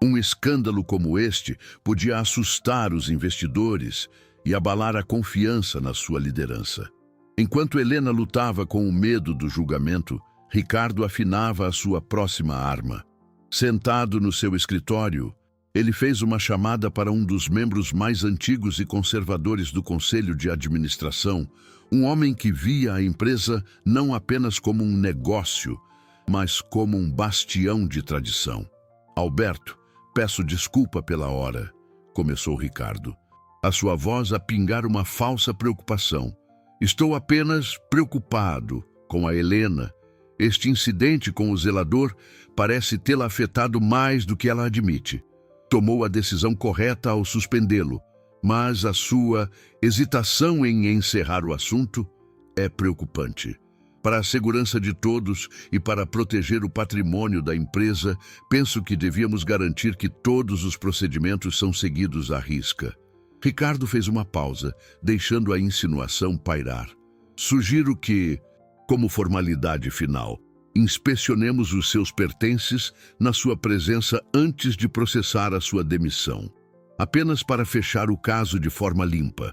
Um escândalo como este podia assustar os investidores e abalar a confiança na sua liderança. Enquanto Helena lutava com o medo do julgamento, Ricardo afinava a sua próxima arma. Sentado no seu escritório, ele fez uma chamada para um dos membros mais antigos e conservadores do Conselho de Administração, um homem que via a empresa não apenas como um negócio, mas como um bastião de tradição. Alberto, peço desculpa pela hora, começou Ricardo, a sua voz a pingar uma falsa preocupação. Estou apenas preocupado com a Helena. Este incidente com o zelador parece tê-la afetado mais do que ela admite. Tomou a decisão correta ao suspendê-lo, mas a sua hesitação em encerrar o assunto é preocupante. Para a segurança de todos e para proteger o patrimônio da empresa, penso que devíamos garantir que todos os procedimentos são seguidos à risca. Ricardo fez uma pausa, deixando a insinuação pairar. Sugiro que, como formalidade final, inspecionemos os seus pertences na sua presença antes de processar a sua demissão. Apenas para fechar o caso de forma limpa.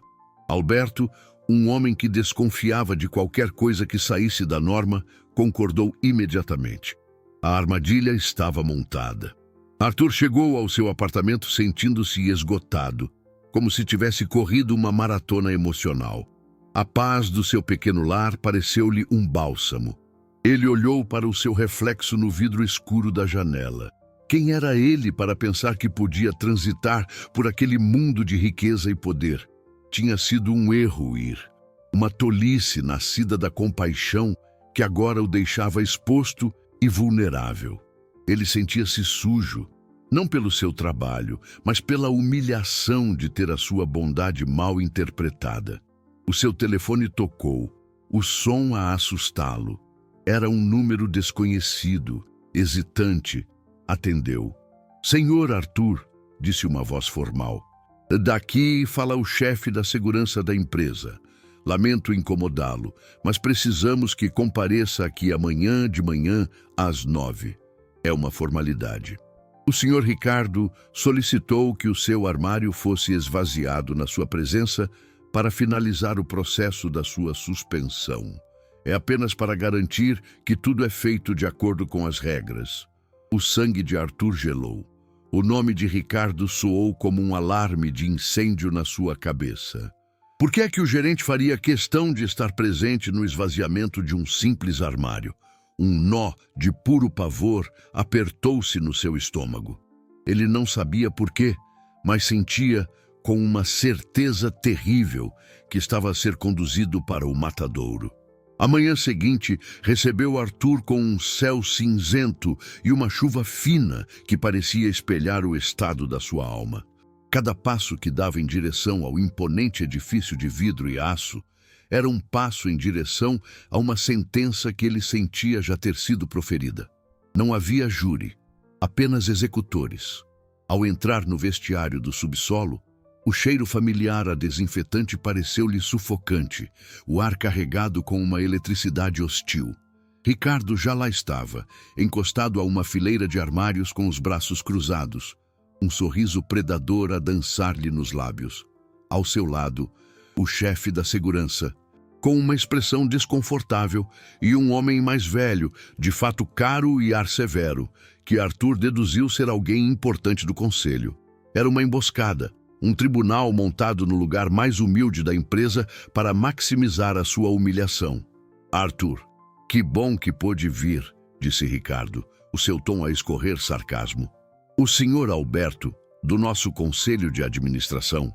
Alberto, um homem que desconfiava de qualquer coisa que saísse da norma, concordou imediatamente. A armadilha estava montada. Arthur chegou ao seu apartamento sentindo-se esgotado, como se tivesse corrido uma maratona emocional. A paz do seu pequeno lar pareceu-lhe um bálsamo. Ele olhou para o seu reflexo no vidro escuro da janela. Quem era ele para pensar que podia transitar por aquele mundo de riqueza e poder? Tinha sido um erro ir, uma tolice nascida da compaixão que agora o deixava exposto e vulnerável. Ele sentia-se sujo, não pelo seu trabalho, mas pela humilhação de ter a sua bondade mal interpretada. O seu telefone tocou, o som a assustá-lo. Era um número desconhecido, hesitante. Atendeu. Senhor Arthur, disse uma voz formal. Daqui fala o chefe da segurança da empresa. Lamento incomodá-lo, mas precisamos que compareça aqui amanhã de manhã às 9. É uma formalidade. O senhor Ricardo solicitou que o seu armário fosse esvaziado na sua presença para finalizar o processo da sua suspensão. É apenas para garantir que tudo é feito de acordo com as regras. O sangue de Arthur gelou. O nome de Ricardo soou como um alarme de incêndio na sua cabeça. Por que é que o gerente faria questão de estar presente no esvaziamento de um simples armário? Um nó de puro pavor apertou-se no seu estômago. Ele não sabia por quê, mas sentia com uma certeza terrível que estava a ser conduzido para o matadouro. A manhã seguinte, recebeu Arthur com um céu cinzento e uma chuva fina que parecia espelhar o estado da sua alma. Cada passo que dava em direção ao imponente edifício de vidro e aço era um passo em direção a uma sentença que ele sentia já ter sido proferida. Não havia júri, apenas executores. Ao entrar no vestiário do subsolo, o cheiro familiar a desinfetante pareceu-lhe sufocante, o ar carregado com uma eletricidade hostil. Ricardo já lá estava, encostado a uma fileira de armários com os braços cruzados, um sorriso predador a dançar-lhe nos lábios. Ao seu lado, o chefe da segurança, com uma expressão desconfortável, e um homem mais velho, de fato caro e ar severo, que Arthur deduziu ser alguém importante do conselho. Era uma emboscada, um tribunal montado no lugar mais humilde da empresa para maximizar a sua humilhação. Arthur, que bom que pôde vir, disse Ricardo, o seu tom a escorrer sarcasmo. O senhor Alberto, do nosso conselho de administração,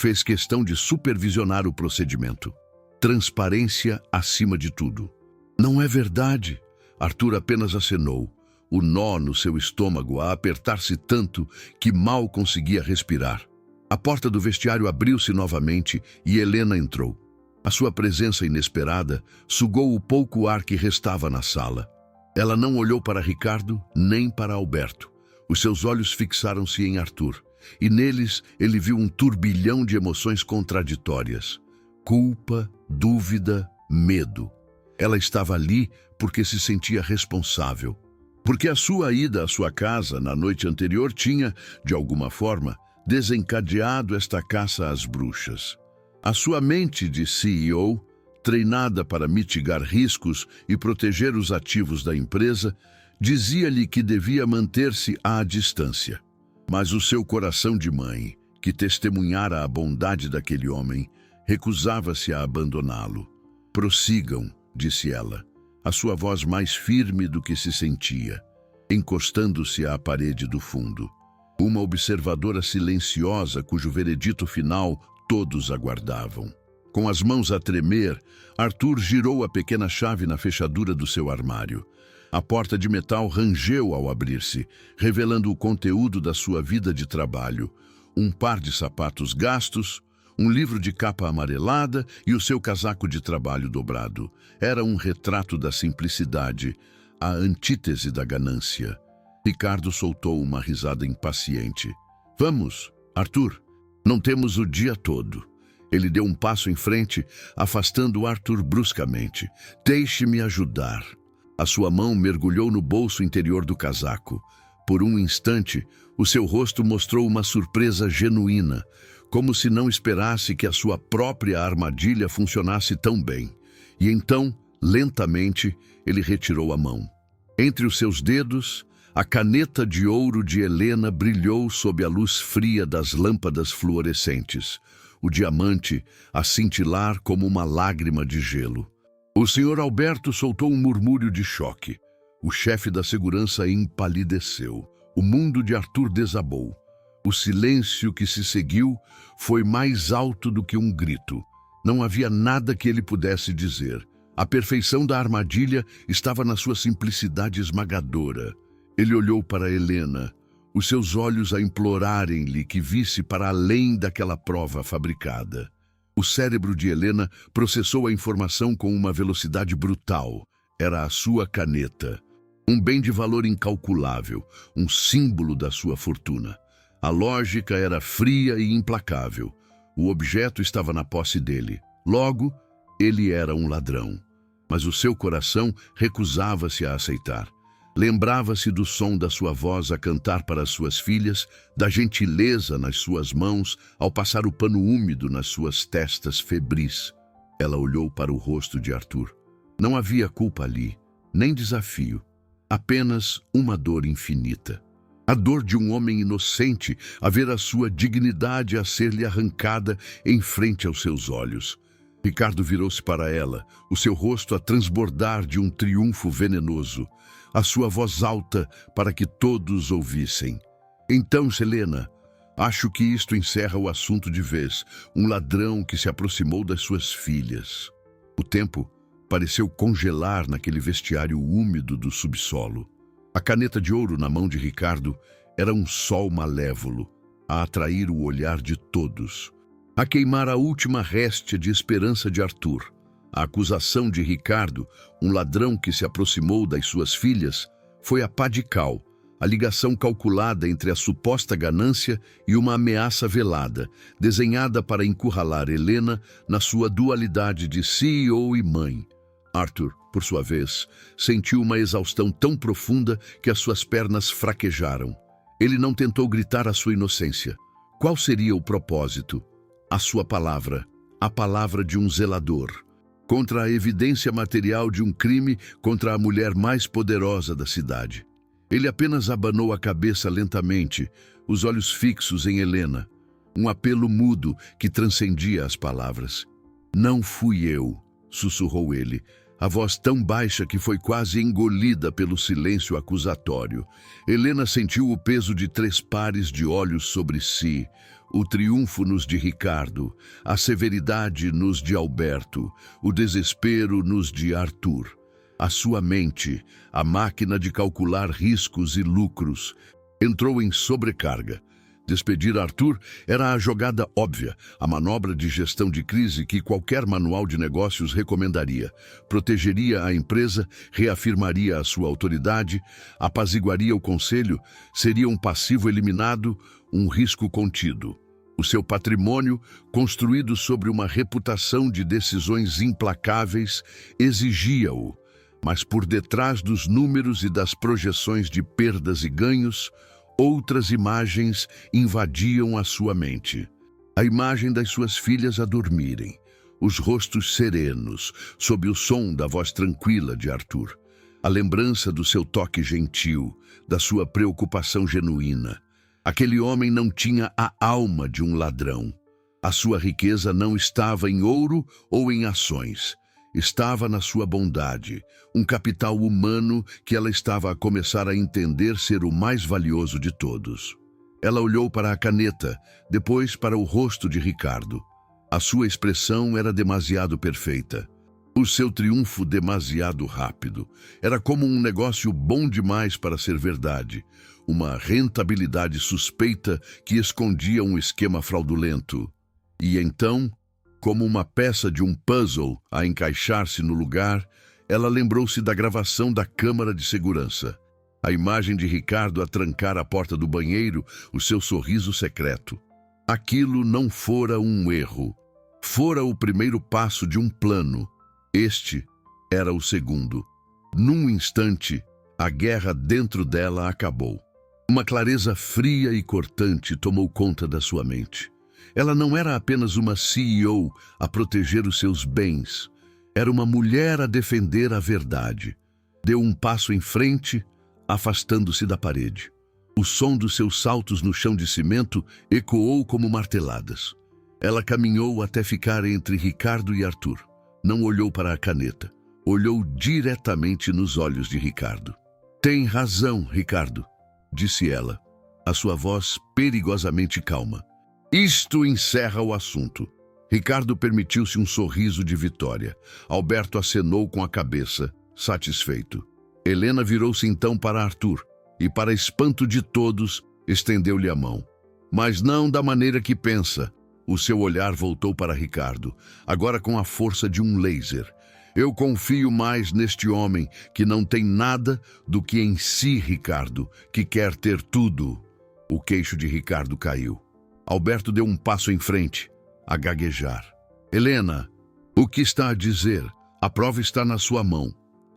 fez questão de supervisionar o procedimento. Transparência acima de tudo. Não é verdade. Arthur apenas acenou, o nó no seu estômago a apertar-se tanto que mal conseguia respirar. A porta do vestiário abriu-se novamente e Helena entrou. A sua presença inesperada sugou o pouco ar que restava na sala. Ela não olhou para Ricardo nem para Alberto. Os seus olhos fixaram-se em Arthur, e neles ele viu um turbilhão de emoções contraditórias. Culpa, dúvida, medo. Ela estava ali porque se sentia responsável. Porque a sua ida à sua casa na noite anterior tinha, de alguma forma, desencadeado esta caça às bruxas. A sua mente de CEO, treinada para mitigar riscos e proteger os ativos da empresa, dizia-lhe que devia manter-se à distância. Mas o seu coração de mãe, que testemunhara a bondade daquele homem, recusava-se a abandoná-lo. Prossigam, disse ela, a sua voz mais firme do que se sentia, encostando-se à parede do fundo. Uma observadora silenciosa cujo veredito final todos aguardavam. Com as mãos a tremer, Arthur girou a pequena chave na fechadura do seu armário. A porta de metal rangeu ao abrir-se, revelando o conteúdo da sua vida de trabalho. Um par de sapatos gastos, um livro de capa amarelada e o seu casaco de trabalho dobrado. Era um retrato da simplicidade, a antítese da ganância. Ricardo soltou uma risada impaciente. Vamos, Arthur, não temos o dia todo. Ele deu um passo em frente, afastando Arthur bruscamente. Deixe-me ajudar. A sua mão mergulhou no bolso interior do casaco. Por um instante, o seu rosto mostrou uma surpresa genuína, como se não esperasse que a sua própria armadilha funcionasse tão bem. E então, lentamente, ele retirou a mão. Entre os seus dedos, a caneta de ouro de Helena brilhou sob a luz fria das lâmpadas fluorescentes, o diamante a cintilar como uma lágrima de gelo. O senhor Alberto soltou um murmúrio de choque. O chefe da segurança empalideceu. O mundo de Arthur desabou. O silêncio que se seguiu foi mais alto do que um grito. Não havia nada que ele pudesse dizer. A perfeição da armadilha estava na sua simplicidade esmagadora. Ele olhou para Helena, os seus olhos a implorarem-lhe que visse para além daquela prova fabricada. O cérebro de Helena processou a informação com uma velocidade brutal. Era a sua caneta. Um bem de valor incalculável, um símbolo da sua fortuna. A lógica era fria e implacável. O objeto estava na posse dele. Logo, ele era um ladrão. Mas o seu coração recusava-se a aceitar. Lembrava-se do som da sua voz a cantar para as suas filhas, da gentileza nas suas mãos ao passar o pano úmido nas suas testas febris. Ela olhou para o rosto de Arthur. Não havia culpa ali, nem desafio. Apenas uma dor infinita. A dor de um homem inocente a ver a sua dignidade a ser-lhe arrancada em frente aos seus olhos. Ricardo virou-se para ela, o seu rosto a transbordar de um triunfo venenoso, a sua voz alta para que todos ouvissem. Então, Helena, acho que isto encerra o assunto de vez. Um ladrão que se aproximou das suas filhas. O tempo pareceu congelar naquele vestiário úmido do subsolo. A caneta de ouro na mão de Ricardo era um sol malévolo, a atrair o olhar de todos, a queimar a última réstia de esperança de Arthur. A acusação de Ricardo, um ladrão que se aproximou das suas filhas, foi a pá de cal, a ligação calculada entre a suposta ganância e uma ameaça velada, desenhada para encurralar Helena na sua dualidade de CEO e mãe. Arthur, por sua vez, sentiu uma exaustão tão profunda que as suas pernas fraquejaram. Ele não tentou gritar a sua inocência. Qual seria o propósito? A sua palavra, a palavra de um zelador. contra a evidência material de um crime contra a mulher mais poderosa da cidade. Ele apenas abanou a cabeça lentamente, os olhos fixos em Helena, um apelo mudo que transcendia as palavras. "Não fui eu", sussurrou ele, a voz tão baixa que foi quase engolida pelo silêncio acusatório. Helena sentiu o peso de 3 pares de olhos sobre si, o triunfo nos de Ricardo, a severidade nos de Alberto, o desespero nos de Arthur. A sua mente, a máquina de calcular riscos e lucros, entrou em sobrecarga. Despedir Arthur era a jogada óbvia, a manobra de gestão de crise que qualquer manual de negócios recomendaria. Protegeria a empresa, reafirmaria a sua autoridade, apaziguaria o conselho, seria um passivo eliminado, um risco contido. O seu patrimônio, construído sobre uma reputação de decisões implacáveis, exigia-o. Mas por detrás dos números e das projeções de perdas e ganhos, outras imagens invadiam a sua mente. A imagem das suas filhas a dormirem, os rostos serenos, sob o som da voz tranquila de Arthur. A lembrança do seu toque gentil, da sua preocupação genuína. Aquele homem não tinha a alma de um ladrão. A sua riqueza não estava em ouro ou em ações. Estava na sua bondade, um capital humano que ela estava a começar a entender ser o mais valioso de todos. Ela olhou para a caneta, depois para o rosto de Ricardo. A sua expressão era demasiado perfeita. O seu triunfo demasiado rápido. Era como um negócio bom demais para ser verdade. Uma rentabilidade suspeita que escondia um esquema fraudulento. E então, como uma peça de um puzzle a encaixar-se no lugar, ela lembrou-se da gravação da câmara de segurança. A imagem de Ricardo a trancar a porta do banheiro, o seu sorriso secreto. Aquilo não fora um erro. Fora o primeiro passo de um plano. Este era o segundo. Num instante, a guerra dentro dela acabou. Uma clareza fria e cortante tomou conta da sua mente. Ela não era apenas uma CEO a proteger os seus bens. Era uma mulher a defender a verdade. Deu um passo em frente, afastando-se da parede. O som dos seus saltos no chão de cimento ecoou como marteladas. Ela caminhou até ficar entre Ricardo e Arthur. Não olhou para a caneta. Olhou diretamente nos olhos de Ricardo. "Tem razão, Ricardo", disse ela, a sua voz perigosamente calma. "Isto encerra o assunto." Ricardo permitiu-se um sorriso de vitória. Alberto acenou com a cabeça, satisfeito. Helena virou-se então para Arthur e, para espanto de todos, estendeu-lhe a mão. Mas não da maneira que pensa. O seu olhar voltou para Ricardo, agora com a força de um laser. "Eu confio mais neste homem que não tem nada do que em si, Ricardo, que quer ter tudo." O queixo de Ricardo caiu. Alberto deu um passo em frente, a gaguejar. "Helena, o que está a dizer? A prova está na sua mão."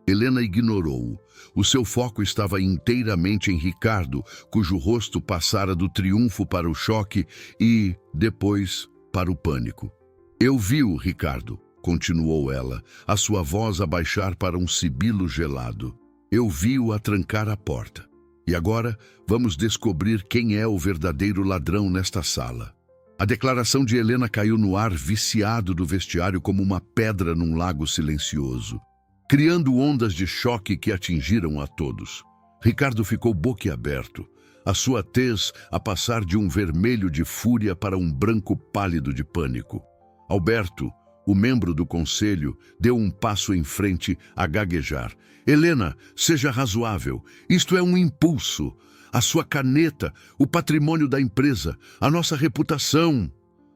Helena ignorou-o. O seu foco estava inteiramente em Ricardo, cujo rosto passara do triunfo para o choque e, depois, para o pânico. "Eu vi-o, Ricardo", continuou ela, a sua voz a baixar para um sibilo gelado. "Eu vi-o a trancar a porta. E agora vamos descobrir quem é o verdadeiro ladrão nesta sala." A declaração de Helena caiu no ar viciado do vestiário como uma pedra num lago silencioso, criando ondas de choque que atingiram a todos. Ricardo ficou boquiaberto, a sua tez a passar de um vermelho de fúria para um branco pálido de pânico. Alberto, o membro do conselho, deu um passo em frente a gaguejar. "Helena, seja razoável. Isto é um impulso. A sua caneta, o patrimônio da empresa, a nossa reputação."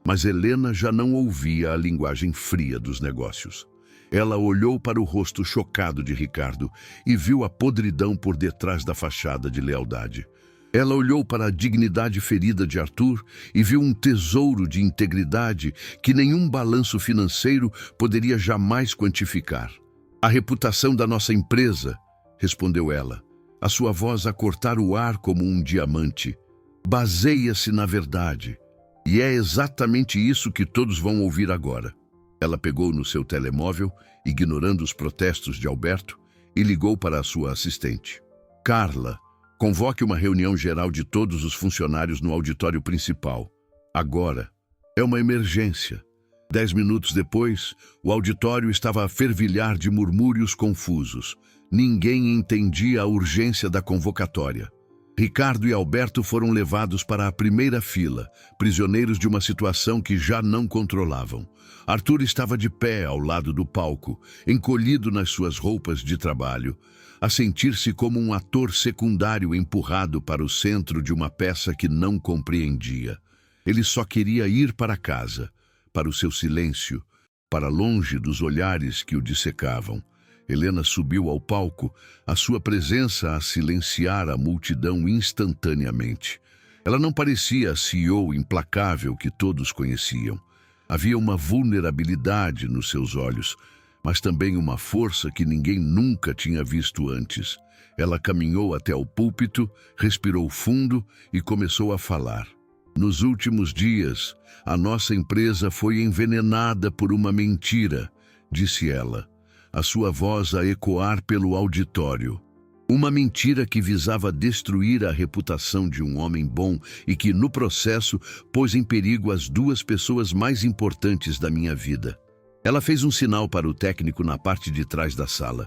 Mas Helena já não ouvia a linguagem fria dos negócios. Ela olhou para o rosto chocado de Ricardo e viu a podridão por detrás da fachada de lealdade. Ela olhou para a dignidade ferida de Arthur e viu um tesouro de integridade que nenhum balanço financeiro poderia jamais quantificar. "A reputação da nossa empresa", respondeu ela, a sua voz a cortar o ar como um diamante, "baseia-se na verdade. E é exatamente isso que todos vão ouvir agora." Ela pegou no seu telemóvel, ignorando os protestos de Alberto, e ligou para a sua assistente. Carla, convoque uma reunião geral de todos os funcionários no auditório principal. Agora. É uma emergência. 10 minutos depois, o auditório estava a fervilhar de murmúrios confusos. Ninguém entendia a urgência da convocatória. Ricardo e Alberto foram levados para a primeira fila, prisioneiros de uma situação que já não controlavam. Arthur estava de pé ao lado do palco, encolhido nas suas roupas de trabalho, a sentir-se como um ator secundário empurrado para o centro de uma peça que não compreendia. Ele só queria ir para casa, para o seu silêncio, para longe dos olhares que o dissecavam. Helena subiu ao palco, a sua presença a silenciar a multidão instantaneamente. Ela não parecia a CEO implacável que todos conheciam. Havia uma vulnerabilidade nos seus olhos, mas também uma força que ninguém nunca tinha visto antes. Ela caminhou até o púlpito, respirou fundo e começou a falar. Nos últimos dias, a nossa empresa foi envenenada por uma mentira, disse ela, a sua voz a ecoar pelo auditório. Uma mentira que visava destruir a reputação de um homem bom e que, no processo, pôs em perigo as 2 pessoas mais importantes da minha vida. Ela fez um sinal para o técnico na parte de trás da sala.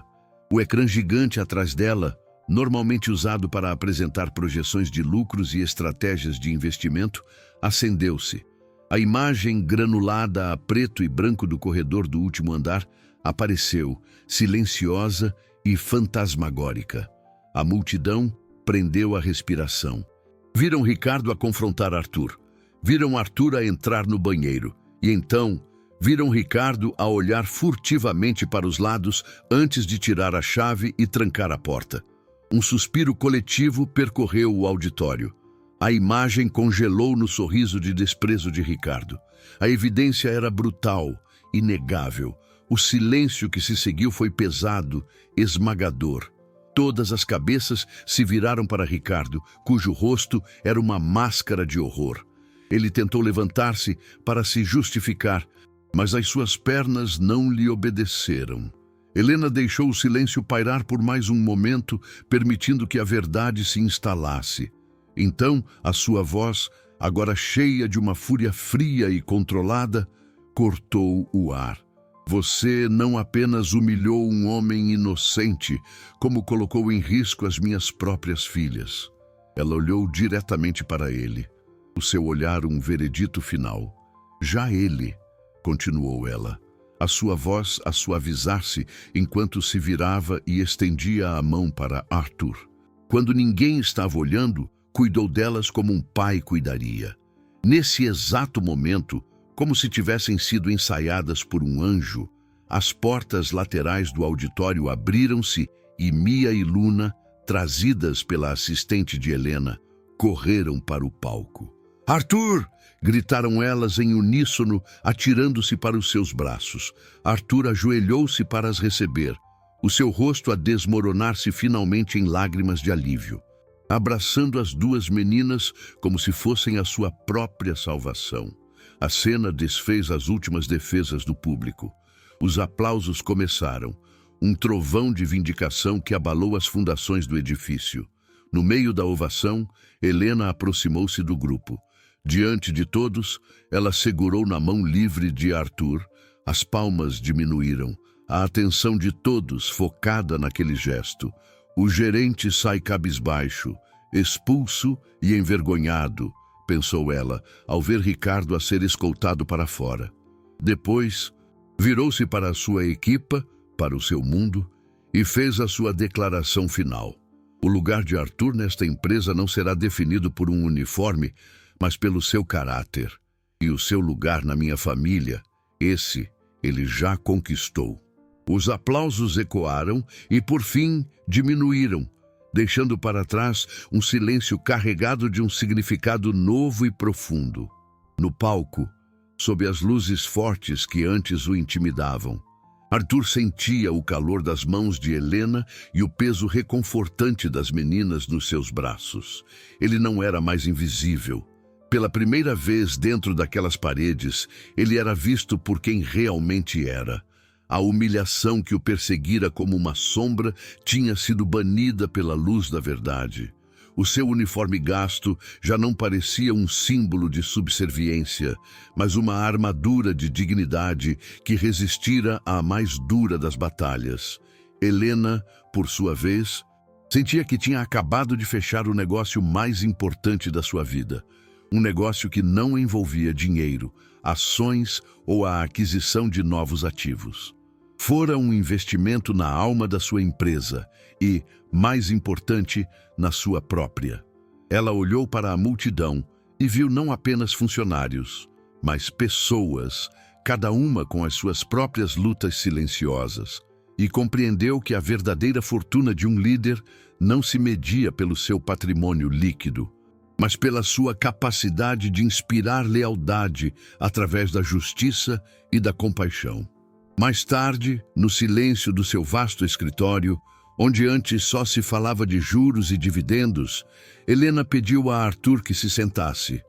O ecrã gigante atrás dela, normalmente usado para apresentar projeções de lucros e estratégias de investimento, acendeu-se. A imagem granulada a preto e branco do corredor do último andar apareceu, silenciosa e fantasmagórica. A multidão prendeu a respiração. Viram Ricardo a confrontar Arthur. Viram Arthur a entrar no banheiro. E então, viram Ricardo a olhar furtivamente para os lados antes de tirar a chave e trancar a porta. Um suspiro coletivo percorreu o auditório. A imagem congelou no sorriso de desprezo de Ricardo. A evidência era brutal, inegável. O silêncio que se seguiu foi pesado, esmagador. Todas as cabeças se viraram para Ricardo, cujo rosto era uma máscara de horror. Ele tentou levantar-se para se justificar, mas as suas pernas não lhe obedeceram. Helena deixou o silêncio pairar por mais um momento, permitindo que a verdade se instalasse. Então, a sua voz, agora cheia de uma fúria fria e controlada, cortou o ar. Você não apenas humilhou um homem inocente, como colocou em risco as minhas próprias filhas. Ela olhou diretamente para ele. O seu olhar um veredito final. Já ele, continuou ela, a sua voz a suavizar-se enquanto se virava e estendia a mão para Arthur. Quando ninguém estava olhando, cuidou delas como um pai cuidaria. Nesse exato momento, como se tivessem sido ensaiadas por um anjo, as portas laterais do auditório abriram-se e Mia e Luna, trazidas pela assistente de Helena, correram para o palco. Arthur! Gritaram elas em uníssono, atirando-se para os seus braços. Arthur ajoelhou-se para as receber, o seu rosto a desmoronar-se finalmente em lágrimas de alívio, abraçando as 2 meninas como se fossem a sua própria salvação. A cena desfez as últimas defesas do público. Os aplausos começaram, um trovão de vindicação que abalou as fundações do edifício. No meio da ovação, Helena aproximou-se do grupo. Diante de todos, ela segurou na mão livre de Arthur. As palmas diminuíram, a atenção de todos focada naquele gesto. O gerente sai cabisbaixo, expulso e envergonhado, pensou ela, ao ver Ricardo a ser escoltado para fora. Depois, virou-se para a sua equipa, para o seu mundo, e fez a sua declaração final. O lugar de Arthur nesta empresa não será definido por um uniforme, mas pelo seu caráter. E o seu lugar na minha família, esse ele já conquistou. Os aplausos ecoaram e, por fim, diminuíram, deixando para trás um silêncio carregado de um significado novo e profundo. No palco, sob as luzes fortes que antes o intimidavam, Arthur sentia o calor das mãos de Helena e o peso reconfortante das meninas nos seus braços. Ele não era mais invisível. Pela primeira vez dentro daquelas paredes, ele era visto por quem realmente era. A humilhação que o perseguira como uma sombra tinha sido banida pela luz da verdade. O seu uniforme gasto já não parecia um símbolo de subserviência, mas uma armadura de dignidade que resistira à mais dura das batalhas. Helena, por sua vez, sentia que tinha acabado de fechar o negócio mais importante da sua vida. Um negócio que não envolvia dinheiro, ações ou a aquisição de novos ativos. Fora um investimento na alma da sua empresa e, mais importante, na sua própria. Ela olhou para a multidão e viu não apenas funcionários, mas pessoas, cada uma com as suas próprias lutas silenciosas, e compreendeu que a verdadeira fortuna de um líder não se media pelo seu patrimônio líquido, mas pela sua capacidade de inspirar lealdade através da justiça e da compaixão. Mais tarde, no silêncio do seu vasto escritório, onde antes só se falava de juros e dividendos, Helena pediu a Arthur que se sentasse.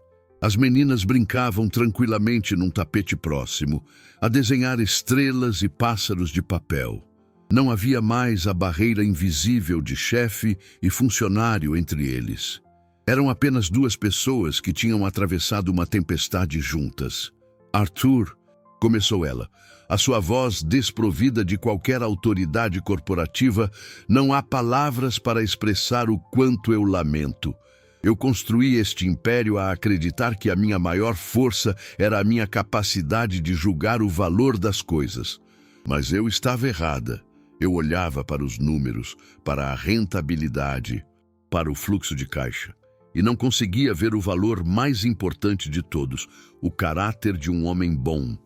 As meninas brincavam tranquilamente num tapete próximo, a desenhar estrelas e pássaros de papel. Não havia mais a barreira invisível de chefe e funcionário entre eles. Eram apenas duas pessoas que tinham atravessado uma tempestade juntas. Arthur, começou ela, a sua voz desprovida de qualquer autoridade corporativa, não há palavras para expressar o quanto eu lamento. Eu construí este império a acreditar que a minha maior força era a minha capacidade de julgar o valor das coisas. Mas eu estava errada. Eu olhava para os números, para a rentabilidade, para o fluxo de caixa, e não conseguia ver o valor mais importante de todos, o caráter de um homem bom.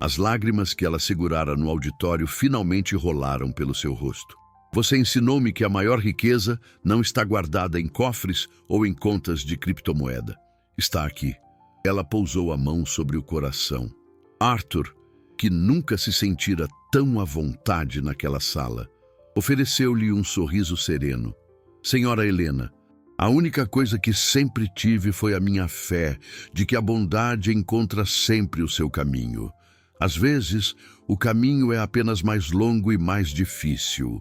As lágrimas que ela segurara no auditório finalmente rolaram pelo seu rosto. Você ensinou-me que a maior riqueza não está guardada em cofres ou em contas de criptomoeda. Está aqui. Ela pousou a mão sobre o coração. Arthur, que nunca se sentira tão à vontade naquela sala, ofereceu-lhe um sorriso sereno. Senhora Helena, a única coisa que sempre tive foi a minha fé de que a bondade encontra sempre o seu caminho. Às vezes, o caminho é apenas mais longo e mais difícil.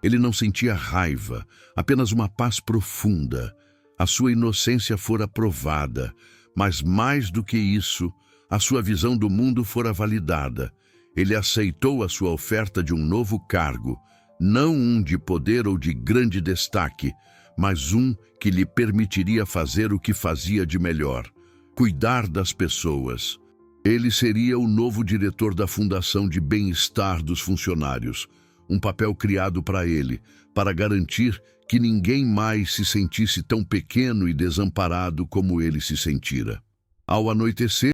Ele não sentia raiva, apenas uma paz profunda. A sua inocência fora provada, mas mais do que isso, a sua visão do mundo fora validada. Ele aceitou a sua oferta de um novo cargo, não um de poder ou de grande destaque, mas um que lhe permitiria fazer o que fazia de melhor, cuidar das pessoas. Ele seria o novo diretor da Fundação de Bem-Estar dos Funcionários, um papel criado para ele, para garantir que ninguém mais se sentisse tão pequeno e desamparado como ele se sentira. Ao anoitecer,